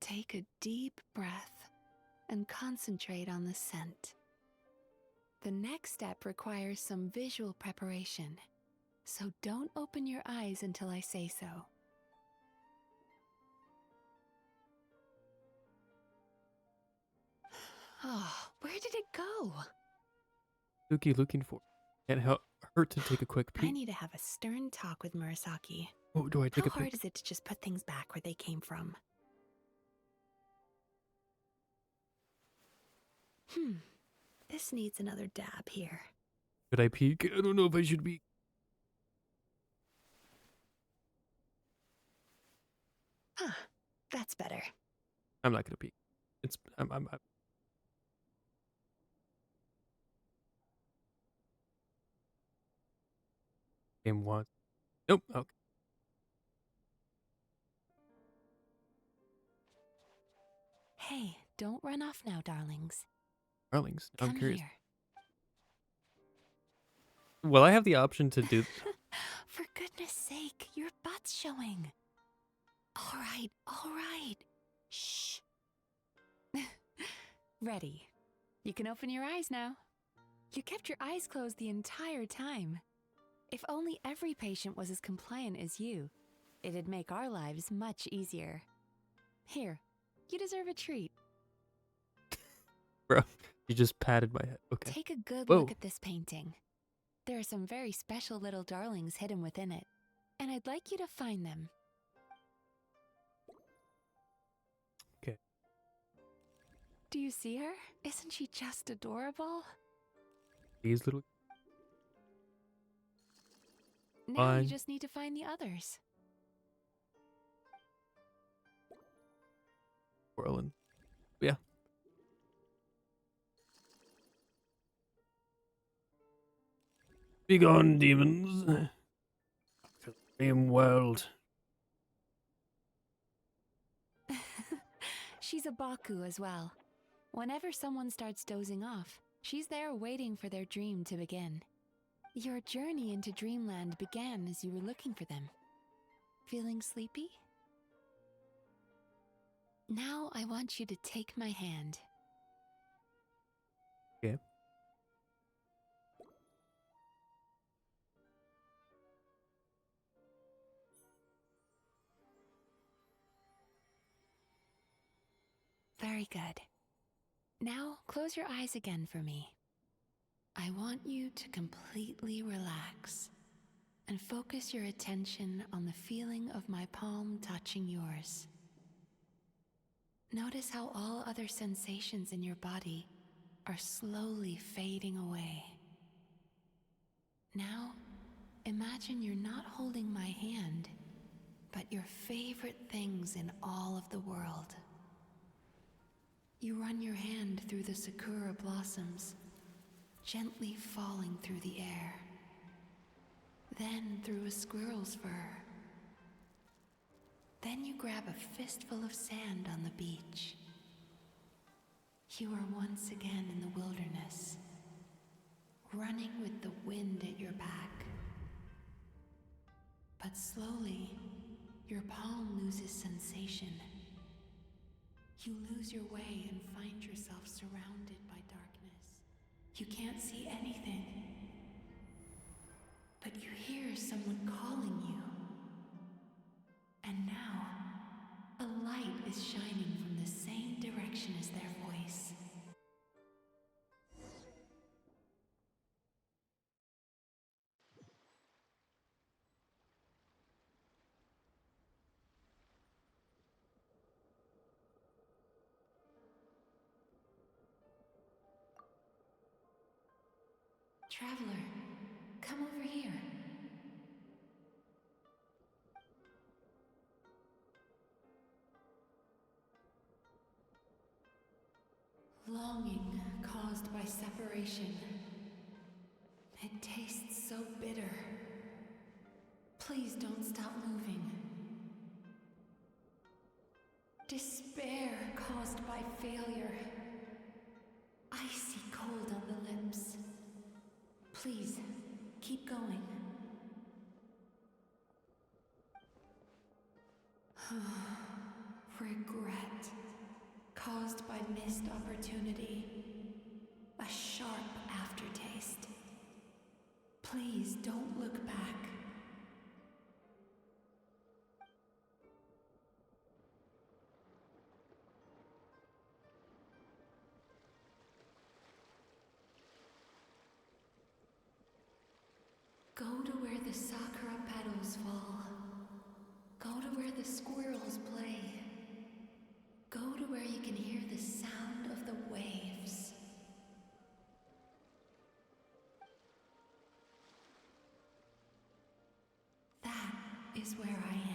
take a deep breath, and concentrate on the scent. The next step requires some visual preparation, so don't open your eyes until I say so. Oh, where did it go? Yuki looking for. Can't hurt to take a quick I peek. need to have a stern talk with Murasaki. Oh, do I take How a peek? hard is it to just put things back where they came from? This needs another dab here. Should I peek? I don't know if I should be. Huh, that's better. I'm not gonna peek. It's I'm game one. Nope. Okay. Hey, don't run off now, darlings. Darlings, I'm Come curious. here. Will I have the option to do? For goodness sake, your butt's showing. All right. Shh. Ready. You can open your eyes now. You kept your eyes closed the entire time. If only every patient was as compliant as you, it'd make our lives much easier. Here, you deserve a treat. Bro, you just patted my head. Okay. Take a good Whoa. look at this painting. There are some very special little darlings hidden within it, and I'd like you to find them. Okay. Do you see her? Isn't she just adorable? These little. Now Fine. you just need to find the others. Whirling. Yeah. Begone, demons. To the dream world. She's a Baku as well. Whenever someone starts dozing off, she's there waiting for their dream to begin. Your journey into Dreamland began as you were looking for them. Feeling sleepy? Now I want you to take my hand. Okay. Very good. Now, close your eyes again for me. I want you to completely relax and focus your attention on the feeling of my palm touching yours. Notice how all other sensations in your body are slowly fading away. Now, imagine you're not holding my hand, but your favorite things in all of the world. You run your hand through the sakura blossoms, gently falling through the air. Then through a squirrel's fur. Then you grab a fistful of sand on the beach. You are once again in the wilderness, running with the wind at your back. But slowly, your palm loses sensation. You lose your way and find yourself surrounded by darkness. You can't see anything, but you hear someone calling you. And now, a light is shining from the same direction as their voice. Traveler, come over here. Longing caused by separation. It tastes so bitter. Please don't stop moving. Despair caused by failure. Icy cold on the lips. Please, keep going. Regret caused by missed opportunity. A sharp aftertaste. Please don't look back. Go to where the sakura petals fall. Go to where the squirrels play. Go to where you can hear the sound of the waves. That is where I am.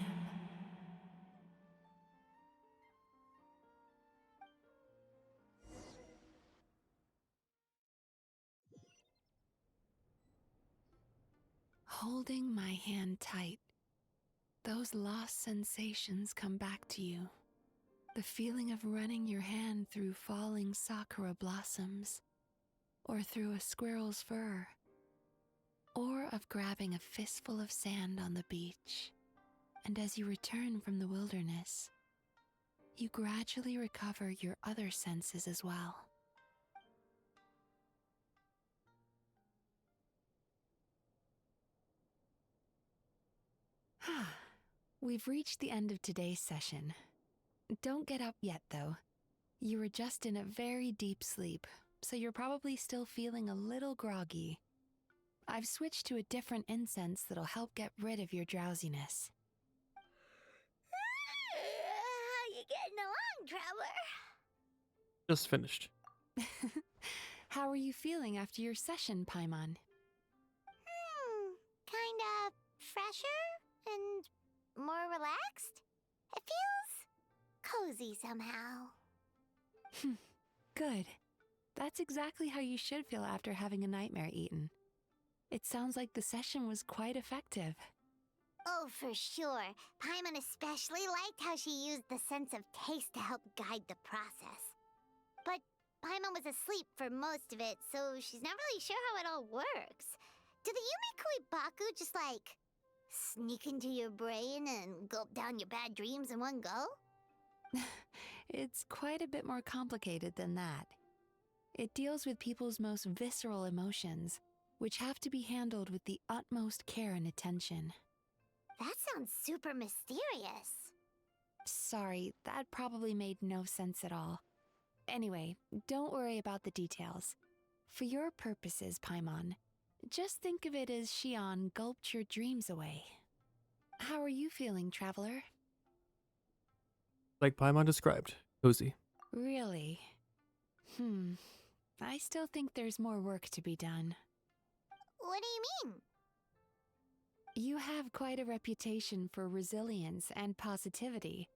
Holding my hand tight, those lost sensations come back to you. The feeling of running your hand through falling sakura blossoms, or through a squirrel's fur, or of grabbing a fistful of sand on the beach. And as you return from the wilderness, you gradually recover your other senses as well. We've reached the end of today's session. Don't get up yet, though. You were just in a very deep sleep, so you're probably still feeling a little groggy. I've switched to a different incense that'll help get rid of your drowsiness. How you getting along, traveler? Just finished. How are you feeling after your session, Paimon? Kinda fresher and more relaxed. It feels cozy somehow. Good. That's exactly how you should feel after having a nightmare eaten. It sounds like the session was quite effective. Oh, for sure. Paimon especially liked how she used the sense of taste to help guide the process. But Paimon was asleep for most of it, so she's not really sure how it all works. Do the Yumikui Baku just like sneak into your brain and gulp down your bad dreams in one go? It's quite a bit more complicated than that. It deals with people's most visceral emotions, which have to be handled with the utmost care and attention. That sounds super mysterious. Sorry, that probably made no sense at all. Anyway, don't worry about the details. For your purposes, Paimon, just think of it as Xion gulped your dreams away. How are you feeling, traveler? Like Paimon described, cozy. Really? I still think there's more work to be done. What do you mean? You have quite a reputation for resilience and positivity,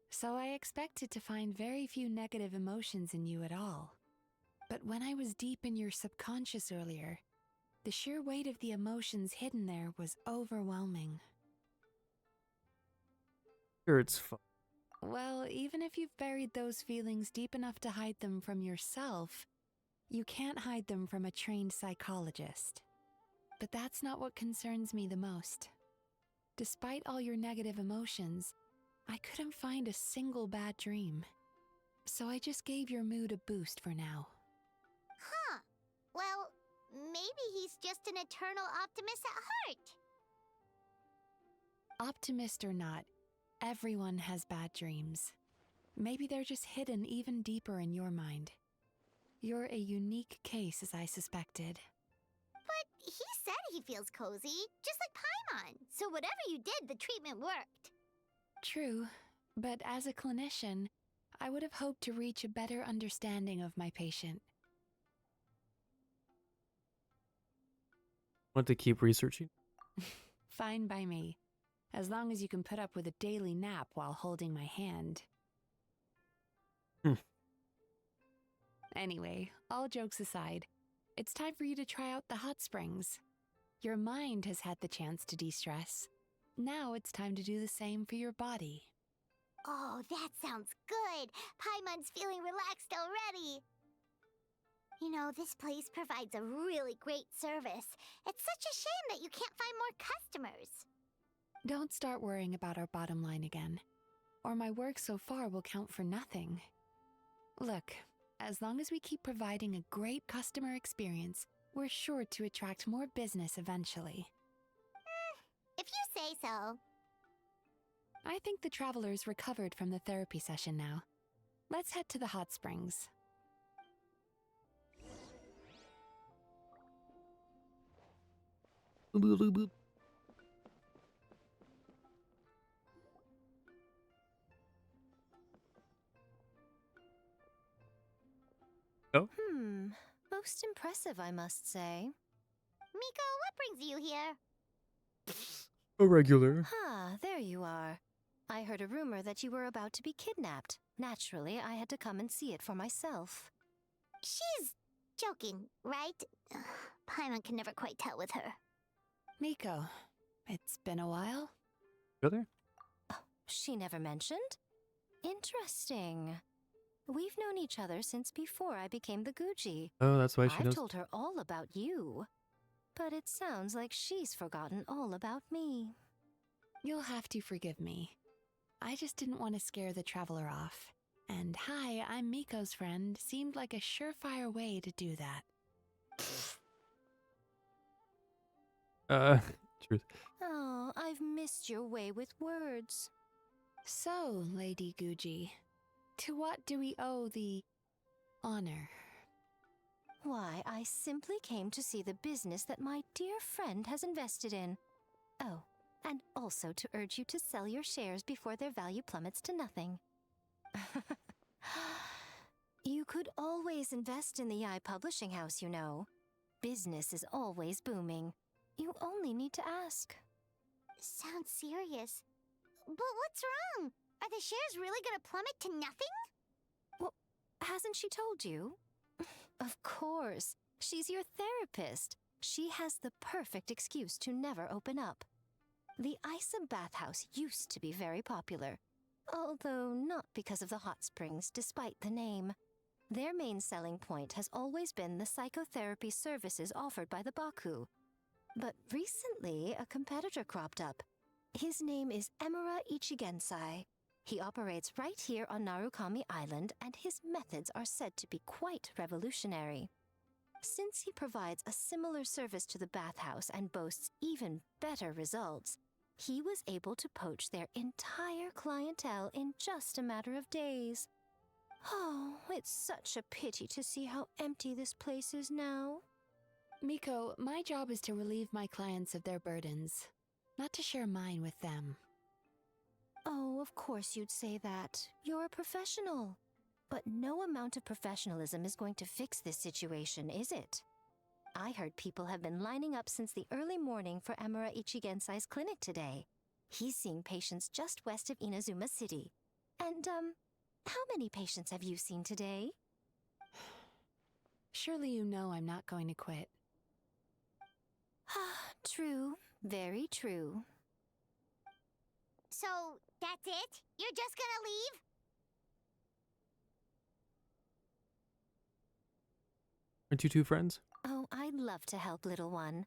so I expected to find very few negative emotions in you at all. But when I was deep in your subconscious earlier, the sheer weight of the emotions hidden there was overwhelming. Sure, it's fun. Well, even if you've buried those feelings deep enough to hide them from yourself, you can't hide them from a trained psychologist. But that's not what concerns me the most. Despite all your negative emotions, I couldn't find a single bad dream. So I just gave your mood a boost for now. Huh. Well, maybe he's just an eternal optimist at heart. Optimist or not, everyone has bad dreams. Maybe they're just hidden even deeper in your mind. You're a unique case, as I suspected. But he said he feels cozy, just like Paimon. So whatever you did, the treatment worked. True, but as a clinician, I would have hoped to reach a better understanding of my patient. Want to keep researching? Fine by me, as long as you can put up with a daily nap while holding my hand. Anyway, all jokes aside, it's time for you to try out the hot springs. Your mind has had the chance to de-stress. Now it's time to do the same for your body. Oh, that sounds good. Paimon's feeling relaxed already. You know, this place provides a really great service. It's such a shame that you can't find more customers. Don't start worrying about our bottom line again, or my work so far will count for nothing. Look, as long as we keep providing a great customer experience, we're sure to attract more business eventually. If you say so. I think the traveler's recovered from the therapy session now. Let's head to the hot springs. Oh? Most impressive, I must say. Miko, what brings you here? A regular. There you are. I heard a rumor that you were about to be kidnapped. Naturally, I had to come and see it for myself. She's joking, right? Paimon can never quite tell with her. Miko, it's been a while. Brother? She never mentioned? Interesting. We've known each other since before I became the Guji. Oh, that's why she knows. I've told her all about you. But it sounds like she's forgotten all about me. You'll have to forgive me. I just didn't want to scare the traveler off. And hi, I'm Miko's friend seemed like a surefire way to do that. Truth. Oh, I've missed your way with words. So, Lady Guji, to what do we owe the honor? Why, I simply came to see the business that my dear friend has invested in. Oh, and also to urge you to sell your shares before their value plummets to nothing. You could always invest in the publishing house, you know. Business is always booming. You only need to ask. Sounds serious. But what's wrong? Are the shares really gonna plummet to nothing? Well, hasn't she told you? Of course. She's your therapist. She has the perfect excuse to never open up. The Isa bathhouse used to be very popular, although not because of the hot springs, despite the name. Their main selling point has always been the psychotherapy services offered by the Baku. But recently, a competitor cropped up. His name is Emura Ichigensai. He operates right here on Narukami Island, and his methods are said to be quite revolutionary. Since he provides a similar service to the bathhouse and boasts even better results, he was able to poach their entire clientele in just a matter of days. Oh, it's such a pity to see how empty this place is now. Miko, my job is to relieve my clients of their burdens, not to share mine with them. Oh, of course you'd say that. You're a professional. But no amount of professionalism is going to fix this situation, is it? I heard people have been lining up since the early morning for Amara Ichigensai's clinic today. He's seeing patients just west of Inazuma City. And, how many patients have you seen today? Surely you know I'm not going to quit. True. Very true. So, that's it? You're just gonna leave? Aren't you two friends? Oh, I'd love to help, little one.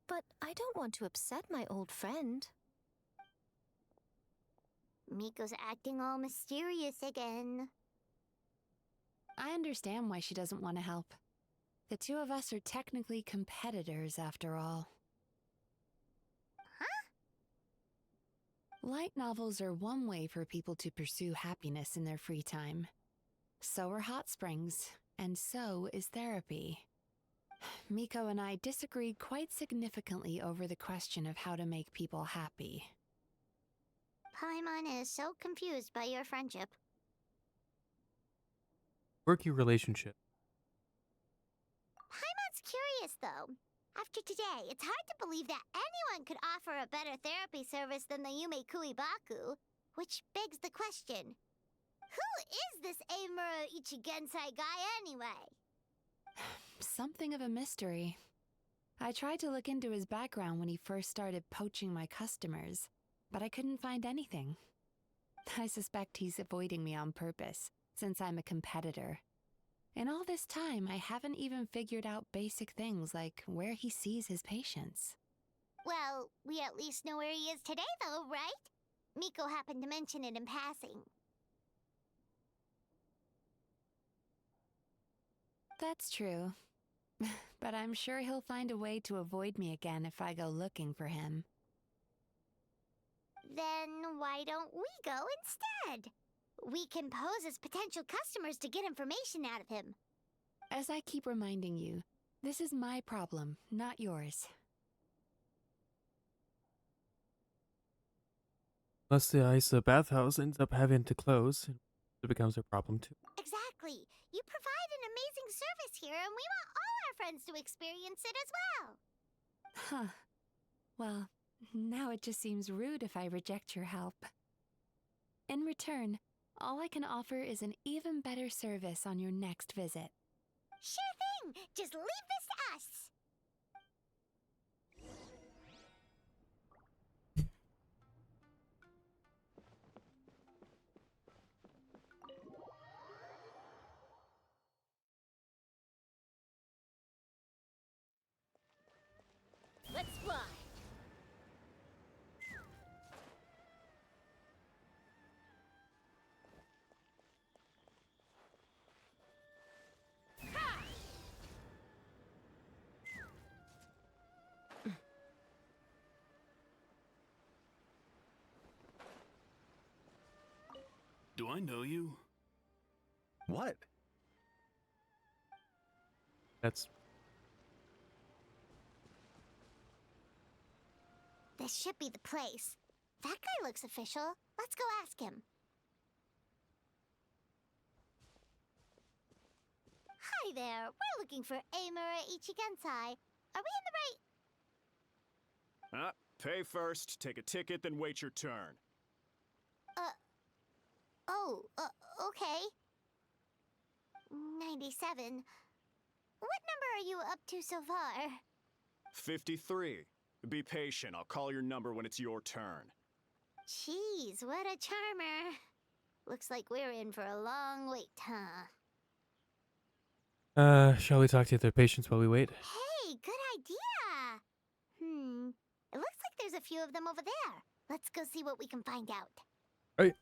But I don't want to upset my old friend. Miko's acting all mysterious again. I understand why she doesn't want to help. The two of us are technically competitors, after all. Huh? Light novels are one way for people to pursue happiness in their free time. So are hot springs, and so is therapy. Miko and I disagreed quite significantly over the question of how to make people happy. Paimon is so confused by your friendship. Quirky relationship. Paimon's curious, though. After today, it's hard to believe that anyone could offer a better therapy service than the Yume Kui Baku, which begs the question, who is this Amura Ichigensai guy anyway? Something of a mystery. I tried to look into his background when he first started poaching my customers, but I couldn't find anything. I suspect he's avoiding me on purpose, since I'm a competitor. In all this time, I haven't even figured out basic things like where he sees his patients. Well, we at least know where he is today, though, right? Miko happened to mention it in passing. That's true. But I'm sure he'll find a way to avoid me again if I go looking for him. Then why don't we go instead? We can pose as potential customers to get information out of him. As I keep reminding you, this is my problem, not yours. Unless the Isa bathhouse ends up having to close, it becomes a problem too. Exactly. You provide an amazing service here, and we want all our friends to experience it as well. Huh. Well, now it just seems rude if I reject your help. In return, all I can offer is an even better service on your next visit. Sure thing. Just leave this to us. Let's fly. Do I know you? What? That's... This should be the place. That guy looks official. Let's go ask him. Hi there. We're looking for Amura Ichigensai. Are we in the right... Pay first, take a ticket, then wait your turn. Okay. 97. What number are you up to so far? 53. Be patient, I'll call your number when it's your turn. Jeez, what a charmer. Looks like we're in for a long wait, huh? Shall we talk to the other patients while we wait? Hey, good idea! It looks like there's a few of them over there. Let's go see what we can find out. Right.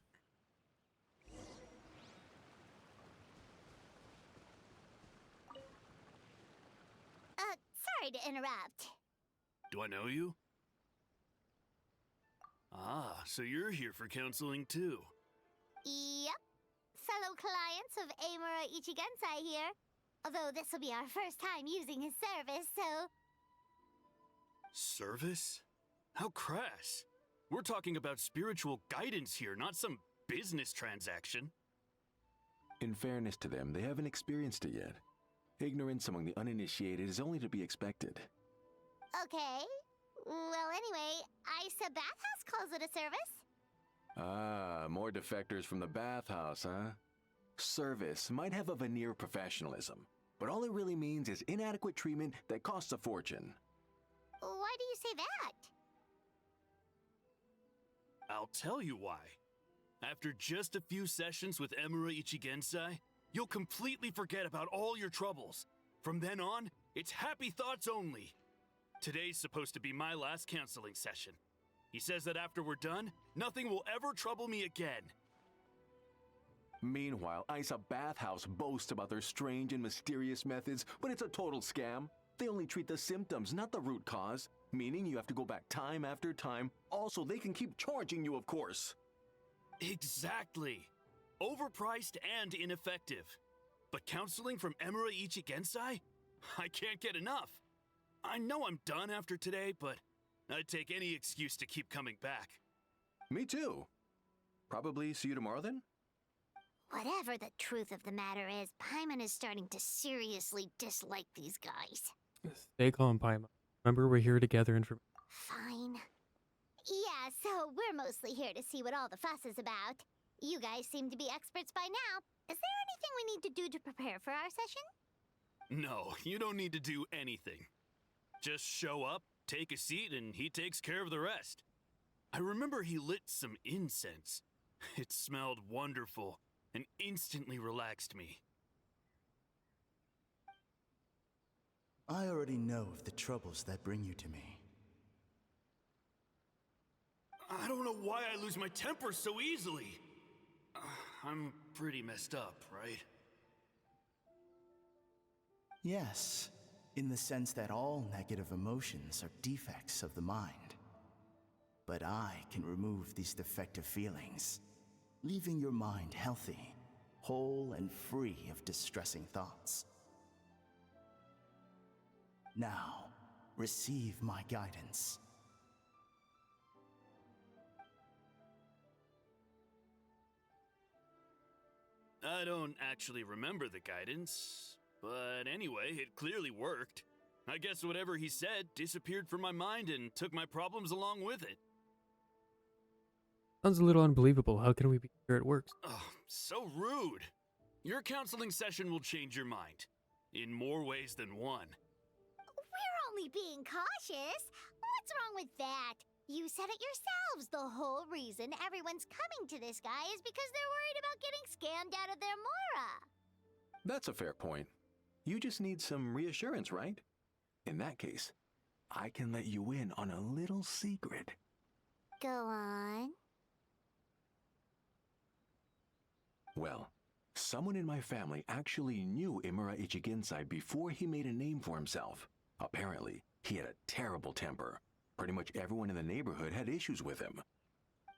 Sorry to interrupt. Do I know you? Ah, so you're here for counseling too. Yep. fellow clients of Amura Ichigensai here. Although this will be our first time using his service, so... Service? How crass. We're talking about spiritual guidance here, not some business transaction. In fairness to them, they haven't experienced it yet. Ignorance among the uninitiated is only to be expected. Okay. Well, anyway, Isa Bathhouse calls it a service. Ah, more defectors from the bathhouse, huh? Service might have a veneer of professionalism, but all it really means is inadequate treatment that costs a fortune. Why do you say that? I'll tell you why. After just a few sessions with Emura Ichigensai, you'll completely forget about all your troubles. From then on, it's happy thoughts only. Today's supposed to be my last counseling session. He says that after we're done, nothing will ever trouble me again. Meanwhile, Isa Bathhouse boasts about their strange and mysterious methods, but it's a total scam. They only treat the symptoms, not the root cause, meaning you have to go back time after time. Also, they can keep charging you, of course. Exactly. Overpriced and ineffective. But counseling from Emura Ichigensai? I can't get enough. I know I'm done after today, but I'd take any excuse to keep coming back. Me too. Probably see you tomorrow then? Whatever the truth of the matter is, Paimon is starting to seriously dislike these guys. Stay calm, Paimon. Remember, we're here to gather information. Fine. Yeah, so we're mostly here to see what all the fuss is about. You guys seem to be experts by now. Is there anything we need to do to prepare for our session? No, you don't need to do anything. Just show up, take a seat, and he takes care of the rest. I remember he lit some incense. It smelled wonderful and instantly relaxed me. I already know of the troubles that bring you to me. I don't know why I lose my temper so easily. I'm pretty messed up, right? Yes, in the sense that all negative emotions are defects of the mind. But I can remove these defective feelings, leaving your mind healthy, whole and free of distressing thoughts. Now, receive my guidance. I don't actually remember the guidance, but anyway, it clearly worked. I guess whatever he said disappeared from my mind and took my problems along with it. Sounds a little unbelievable. How can we be sure it works? Oh, so rude. Your counseling session will change your mind. In more ways than one. We're only being cautious. What's wrong with that? You said it yourselves. The whole reason everyone's coming to this guy is because they're worried about getting scammed out of their Mora. That's a fair point. You just need some reassurance, right? In that case, I can let you in on a little secret. Go on. Well, someone in my family actually knew Imura Ichigensai before he made a name for himself. Apparently, he had a terrible temper. Pretty much everyone in the neighborhood had issues with him.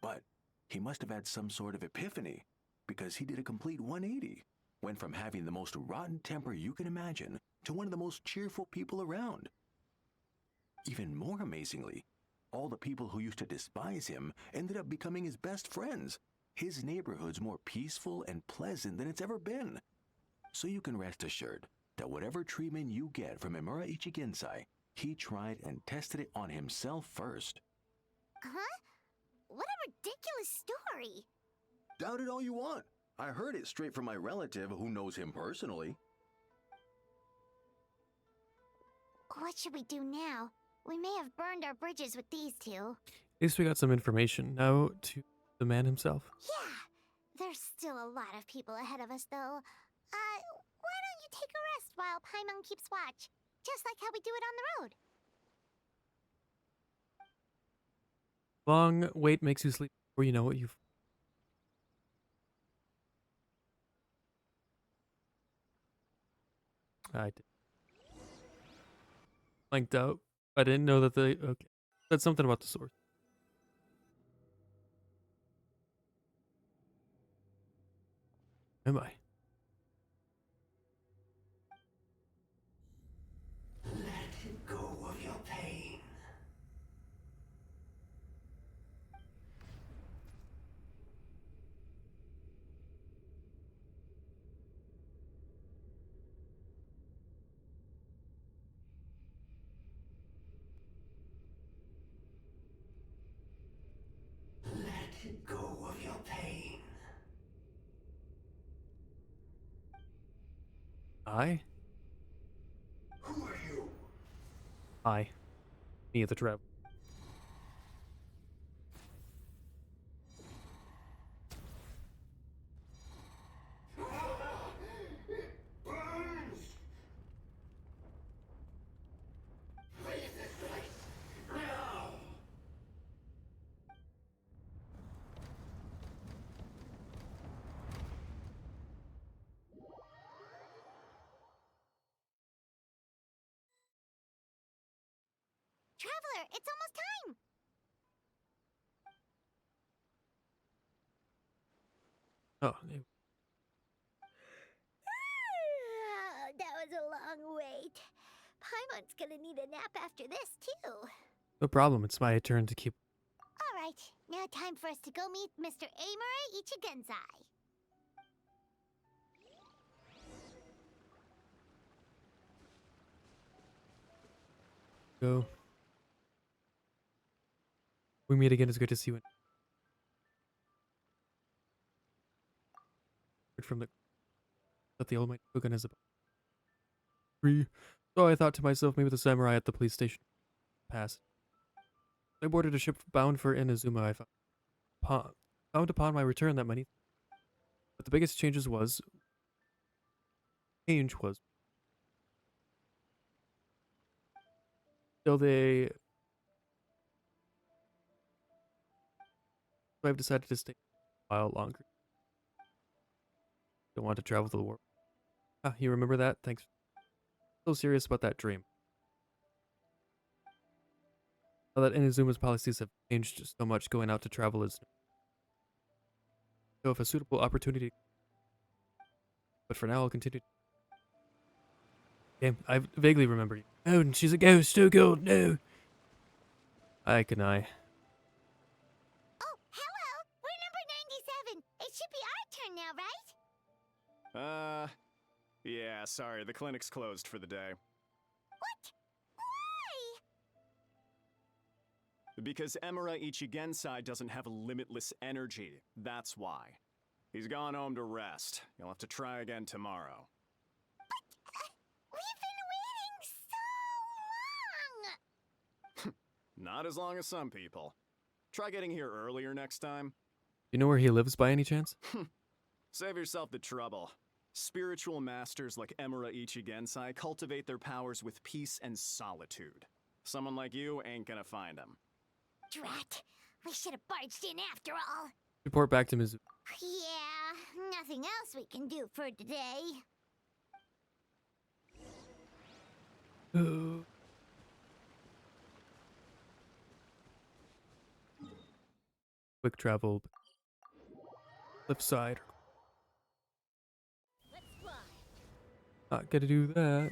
But he must have had some sort of epiphany, because he did a complete 180. Went from having the most rotten temper you can imagine to one of the most cheerful people around. Even more amazingly, all the people who used to despise him ended up becoming his best friends. His neighborhood's more peaceful and pleasant than it's ever been. So you can rest assured that whatever treatment you get from Imura Ichigensai, he tried and tested it on himself first. Huh? What a ridiculous story. Doubt it all you want. I heard it straight from my relative who knows him personally. What should we do now? We may have burned our bridges with these two. At least we got some information. Now to the man himself. Yeah, there's still a lot of people ahead of us, though. Why don't you take a rest while Paimon keeps watch? Just like how we do it on the road. Long wait makes you sleep before you know what you've... I did. Blanked out. I didn't know that they... Okay. That's something about the source. Am I? Let go of your pain. Let go of your pain. I? Who are you? I. Me, the trap. Traveler, it's almost time! Oh, That was a long wait. Paimon's gonna need a nap after this, too. no problem. It's my turn to keep. Alright, now time for us to go meet Mr. Amura Ichigensai. Go. We meet again. It's good to see you. Heard from the old might Kogan is about free. So I thought to myself, maybe the samurai at the police station passed. I boarded a ship bound for Inazuma. I found upon my return that many. But the biggest change was. So I've decided to stay a while longer. Don't want to travel to the world. Ah, you remember that? Thanks. So serious about that dream. Now that Inazuma's policies have changed so much, going out to travel is. So if a suitable opportunity. But for now, I'll continue. Okay, I vaguely remember you. Oh, and she's a ghost. Oh god, no. I can I. Oh, hello! We're number 97! It should be our turn now, right? Yeah, sorry, the clinic's closed for the day. What? Why? Because Emura Ichigensai doesn't have limitless energy, that's why. He's gone home to rest. You'll have to try again tomorrow. We've been waiting so long! Not as long as some people. Try getting here earlier next time. You know where he lives by any chance? Save yourself the trouble. Spiritual masters like Emura Ichigensai cultivate their powers with peace and solitude. Someone like you ain't gonna find him. Drat! We should have barged in after all! Report back to Mizu. Yeah, nothing else we can do for today. Quick travel. Cliffside. Let's fly. Not gonna do that.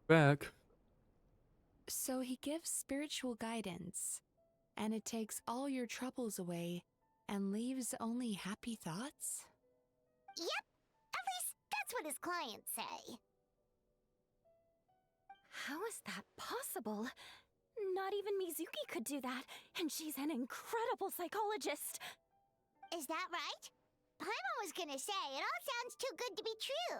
Back. So he gives spiritual guidance, and it takes all your troubles away and leaves only happy thoughts? Yep, at least that's what his clients say. How is that possible? Not even Mizuki could do that, and she's an incredible psychologist. Is that right? Paimon was gonna say, it all sounds too good to be true.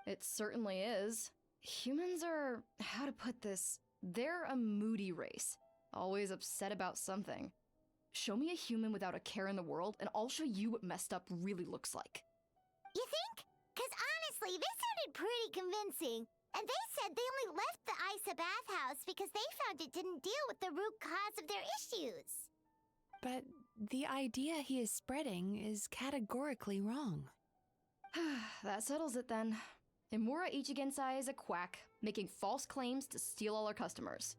It certainly is. Humans are, how to put this, they're a moody race. Always upset about something. Show me a human without a care in the world, and I'll show you what messed up really looks like. You think? Because honestly, they sounded pretty convincing. And they said they only left the Isa bathhouse because they found it didn't deal with the root cause of their issues. But the idea he is spreading is categorically wrong. That settles it then. Imura Ichigensai is a quack, making false claims to steal all our customers.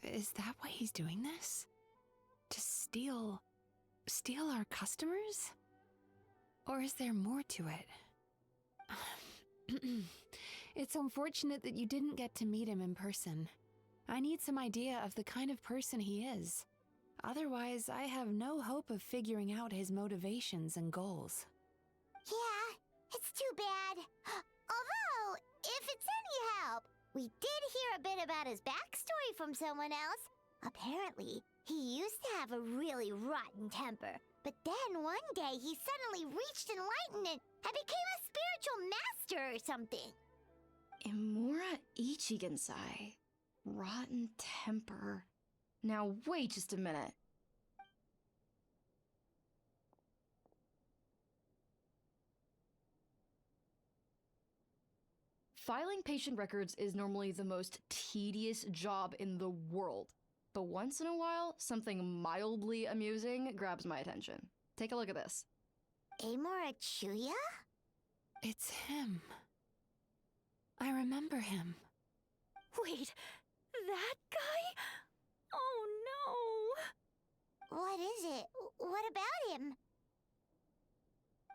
Is that why he's doing this? To steal our customers? Or is there more to it? It's unfortunate that you didn't get to meet him in person. I need some idea of the kind of person he is. Otherwise, I have no hope of figuring out his motivations and goals. Yeah, it's too bad. Although, if it's any help, we did hear a bit about his backstory from someone else. Apparently, he used to have a really rotten temper, but then one day he suddenly reached enlightenment and became a spiritual master or something. Imura Ichigensai. Rotten temper. Now wait just a minute. Filing patient records is normally the most tedious job in the world. But once in a while, something mildly amusing grabs my attention. Take a look at this. Amora Chuya? It's him. I remember him. Wait, that guy? Oh no! What is it? What about him?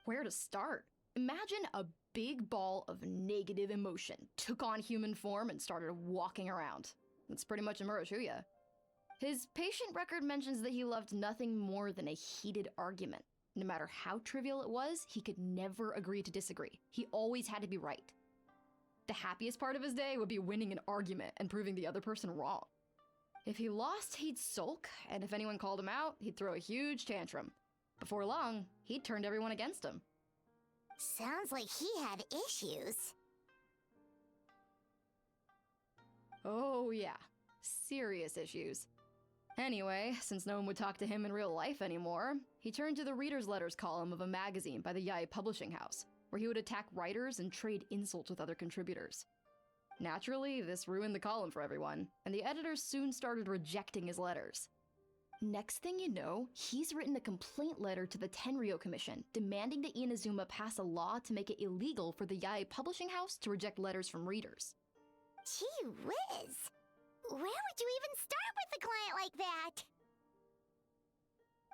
Where to start? Imagine a big ball of negative emotion took on human form and started walking around. That's pretty much Imura Chuya. His patient record mentions that he loved nothing more than a heated argument. No matter how trivial it was, he could never agree to disagree. He always had to be right. The happiest part of his day would be winning an argument and proving the other person wrong. If he lost, he'd sulk, and if anyone called him out, he'd throw a huge tantrum. Before long, he'd turned everyone against him. Sounds like he had issues. Oh yeah, serious issues. Anyway, since no one would talk to him in real life anymore, he turned to the reader's letters column of a magazine by the Yae Publishing House, where he would attack writers and trade insults with other contributors. Naturally, this ruined the column for everyone, and the editors soon started rejecting his letters. Next thing you know, he's written a complaint letter to the Tenryo Commission, demanding that Inazuma pass a law to make it illegal for the Yae Publishing House to reject letters from readers. Gee whiz! Where would you even start with a client like that?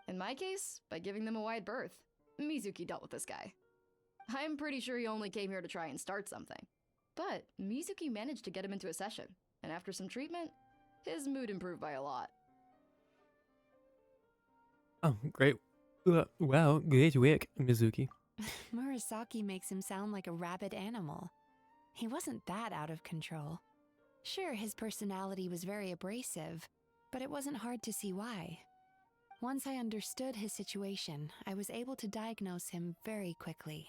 In my case, by giving them a wide berth. Mizuki dealt with this guy. I'm pretty sure he only came here to try and start something. But Mizuki managed to get him into a session, and after some treatment, his mood improved by a lot. Oh, great. Wow, great work, Mizuki. Murasaki makes him sound like a rabid animal. He wasn't that out of control. Sure, his personality was very abrasive, but it wasn't hard to see why. Once I understood his situation, I was able to diagnose him very quickly.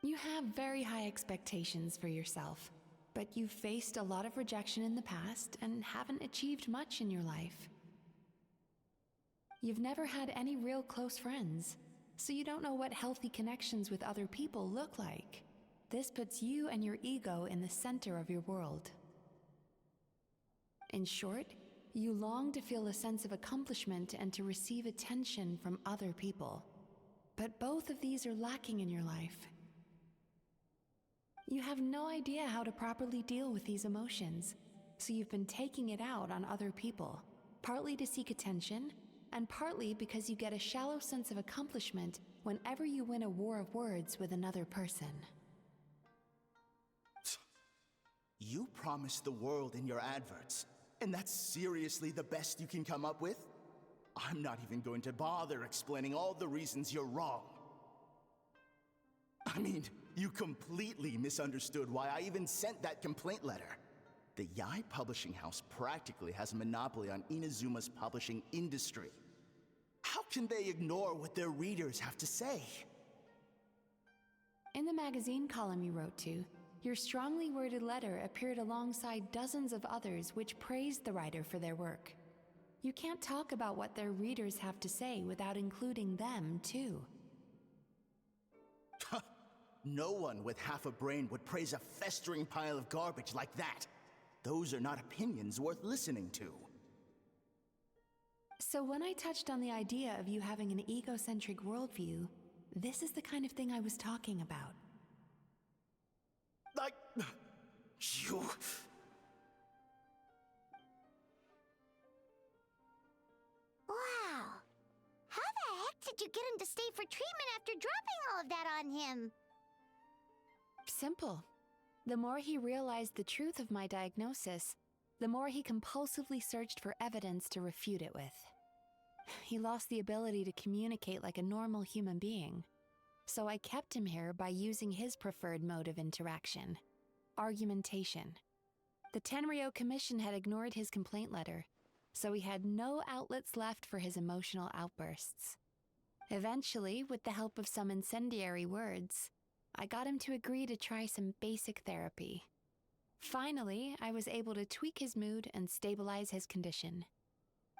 You have very high expectations for yourself, but you've faced a lot of rejection in the past and haven't achieved much in your life. You've never had any real close friends, so you don't know what healthy connections with other people look like. This puts you and your ego in the center of your world. In short, you long to feel a sense of accomplishment and to receive attention from other people. But both of these are lacking in your life. You have no idea how to properly deal with these emotions, so you've been taking it out on other people, partly to seek attention, and partly because you get a shallow sense of accomplishment whenever you win a war of words with another person. You promised the world in your adverts, and that's seriously the best you can come up with? I'm not even going to bother explaining all the reasons you're wrong. I mean, you completely misunderstood why I even sent that complaint letter. The Yae Publishing House practically has a monopoly on Inazuma's publishing industry. How can they ignore what their readers have to say? In the magazine column you wrote to, your strongly worded letter appeared alongside dozens of others which praised the writer for their work. You can't talk about what their readers have to say without including them, too. No one with half a brain would praise a festering pile of garbage like that. Those are not opinions worth listening to. So when I touched on the idea of you having an egocentric worldview, this is the kind of thing I was talking about. You... Wow. How the heck did you get him to stay for treatment after dropping all of that on him? Simple. The more he realized the truth of my diagnosis, the more he compulsively searched for evidence to refute it with. He lost the ability to communicate like a normal human being. So I kept him here by using his preferred mode of interaction: argumentation. The Tenryo Commission had ignored his complaint letter, so he had no outlets left for his emotional outbursts. Eventually, with the help of some incendiary words, I got him to agree to try some basic therapy. Finally, I was able to tweak his mood and stabilize his condition.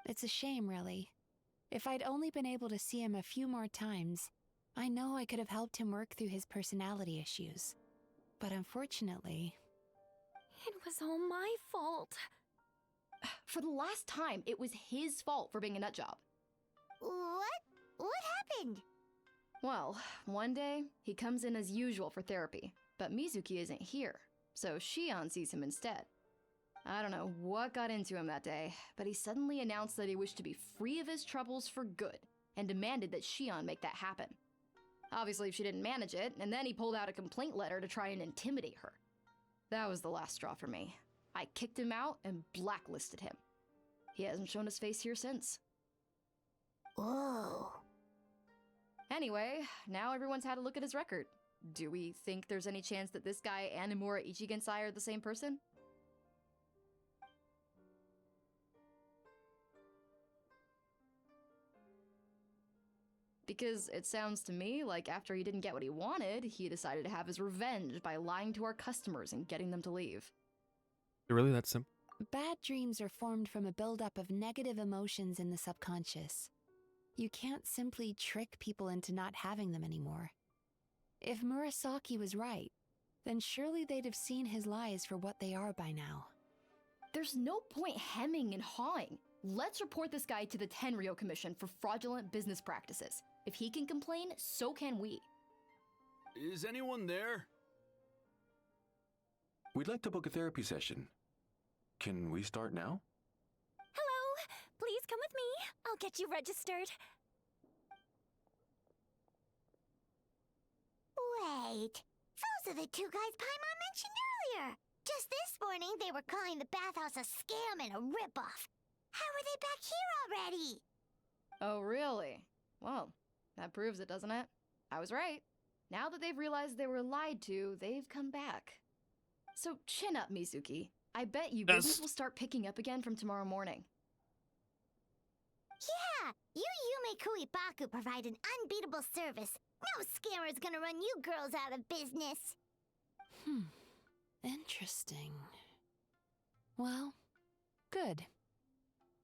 It's a shame, really. If I'd only been able to see him a few more times, I know I could have helped him work through his personality issues. But unfortunately... It was all my fault. For the last time, it was his fault for being a nutjob. What? What happened? Well, one day, he comes in as usual for therapy, but Mizuki isn't here, so Shion sees him instead. I don't know what got into him that day, but he suddenly announced that he wished to be free of his troubles for good, and demanded that Shion make that happen. Obviously, she didn't manage it, and then he pulled out a complaint letter to try and intimidate her. That was the last straw for me. I kicked him out and blacklisted him. He hasn't shown his face here since. Whoa. Anyway, now everyone's had a look at his record. Do we think there's any chance that this guy and Imura Ichigensai are the same person? Because it sounds to me like after he didn't get what he wanted, he decided to have his revenge by lying to our customers and getting them to leave. Is it really that simple? Bad dreams are formed from a buildup of negative emotions in the subconscious. You can't simply trick people into not having them anymore. If Murasaki was right, then surely they'd have seen his lies for what they are by now. There's no point hemming and hawing. Let's report this guy to the Tenryo Commission for fraudulent business practices. If he can complain, so can we. Is anyone there? We'd like to book a therapy session. Can we start now? Hello! Please come with me. I'll get you registered. Wait. Those are the two guys Paimon mentioned earlier. Just this morning, they were calling the bathhouse a scam and a ripoff. How are they back here already? Oh, really? Well, that proves it, doesn't it? I was right. Now that they've realized they were lied to, they've come back. So chin up, Mizuki. I bet you business will start picking up again from tomorrow morning. Yeah! You Yume Kui Baku provide an unbeatable service. No scammer's gonna run you girls out of business. Interesting. Well, good.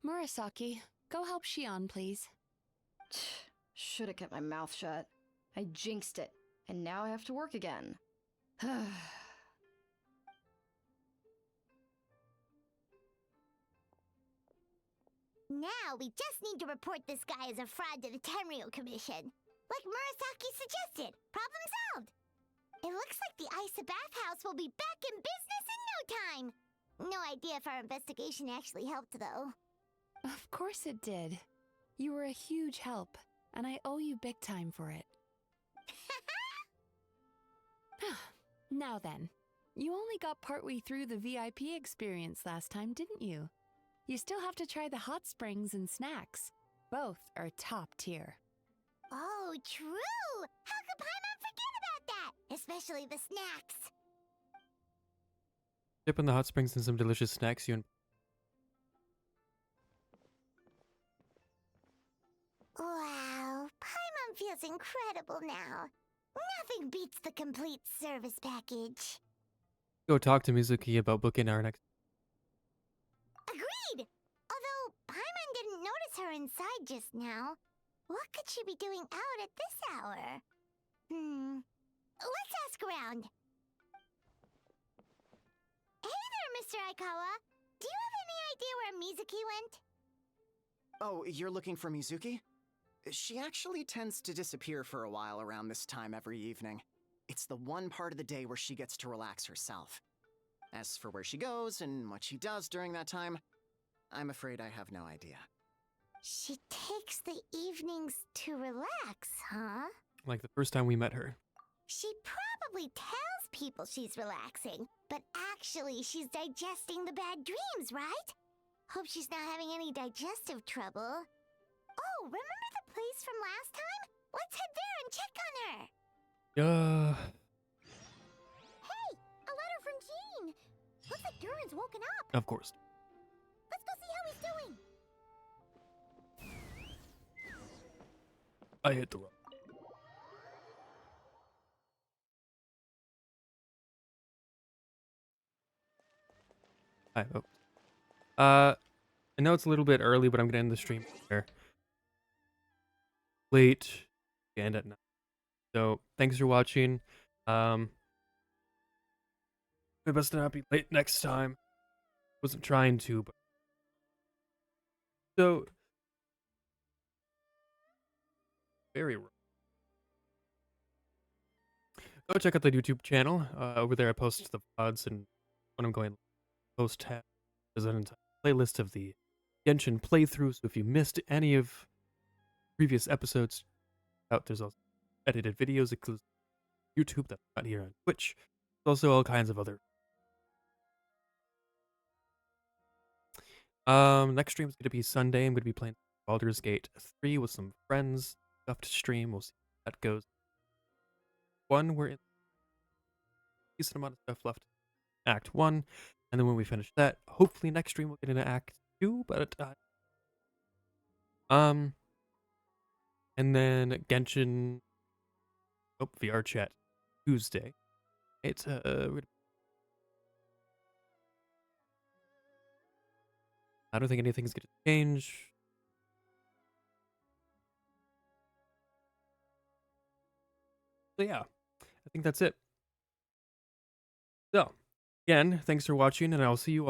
Murasaki, go help Shion, please. Should've kept my mouth shut. I jinxed it, and now I have to work again. Now we just need to report this guy as a fraud to the Tenryo Commission. Like Murasaki suggested. Problem solved. It looks like the Isa bathhouse will be back in business in no time. No idea if our investigation actually helped, though. Of course it did. You were a huge help, and I owe you big time for it. Now then, you only got partway through the VIP experience last time, didn't you? You still have to try the hot springs and snacks. Both are top tier. Oh, true! How could Paimon forget about that? Especially the snacks. Dip in the hot springs and some delicious snacks you and... Wow, Paimon feels incredible now. Nothing beats the complete service package. Go talk to Mizuki about booking our next... Agreed! Although Paimon didn't notice her inside just now. What could she be doing out at this hour? Let's ask around. Hey there, Mr. Aikawa. Do you have any idea where Mizuki went? Oh, you're looking for Mizuki? She actually tends to disappear for a while around this time every evening. It's the one part of the day where she gets to relax herself. As for where she goes and what she does during that time, I'm afraid I have no idea. She takes the evenings to relax, huh? Like the first time we met her. She probably tells people she's relaxing, but actually she's digesting the bad dreams, right? Hope she's not having any digestive trouble. Oh, remember the place from last time? Let's head there and check on her. Hey, a letter from Jean. Looks like Durin's woken up. Of course. Let's go see how he's doing. I hit the rock. I hope. I know it's a little bit early, but I'm gonna end the stream there. Late and at night. So thanks for watching. My best to not be late next time. Wasn't trying to, but so very wrong. Go check out the YouTube channel. Over there I post the VODs, and when I'm going post tab, there's an entire playlist of the Genshin playthrough. So if you missed any of previous episodes, there's also edited videos exclusive to YouTube that's not here on Twitch. There's also all kinds of other. Next stream is going to be Sunday. I'm going to be playing Baldur's Gate 3 with some friends. Stuff to stream. We'll see how that goes. We're in a decent amount of stuff left. Act 1. And then when we finish that, hopefully next stream we'll get into Act 2, but and then Genshin VR chat Tuesday. It's I don't think anything's gonna change. So yeah, I think that's it. So, again, thanks for watching, and I'll see you all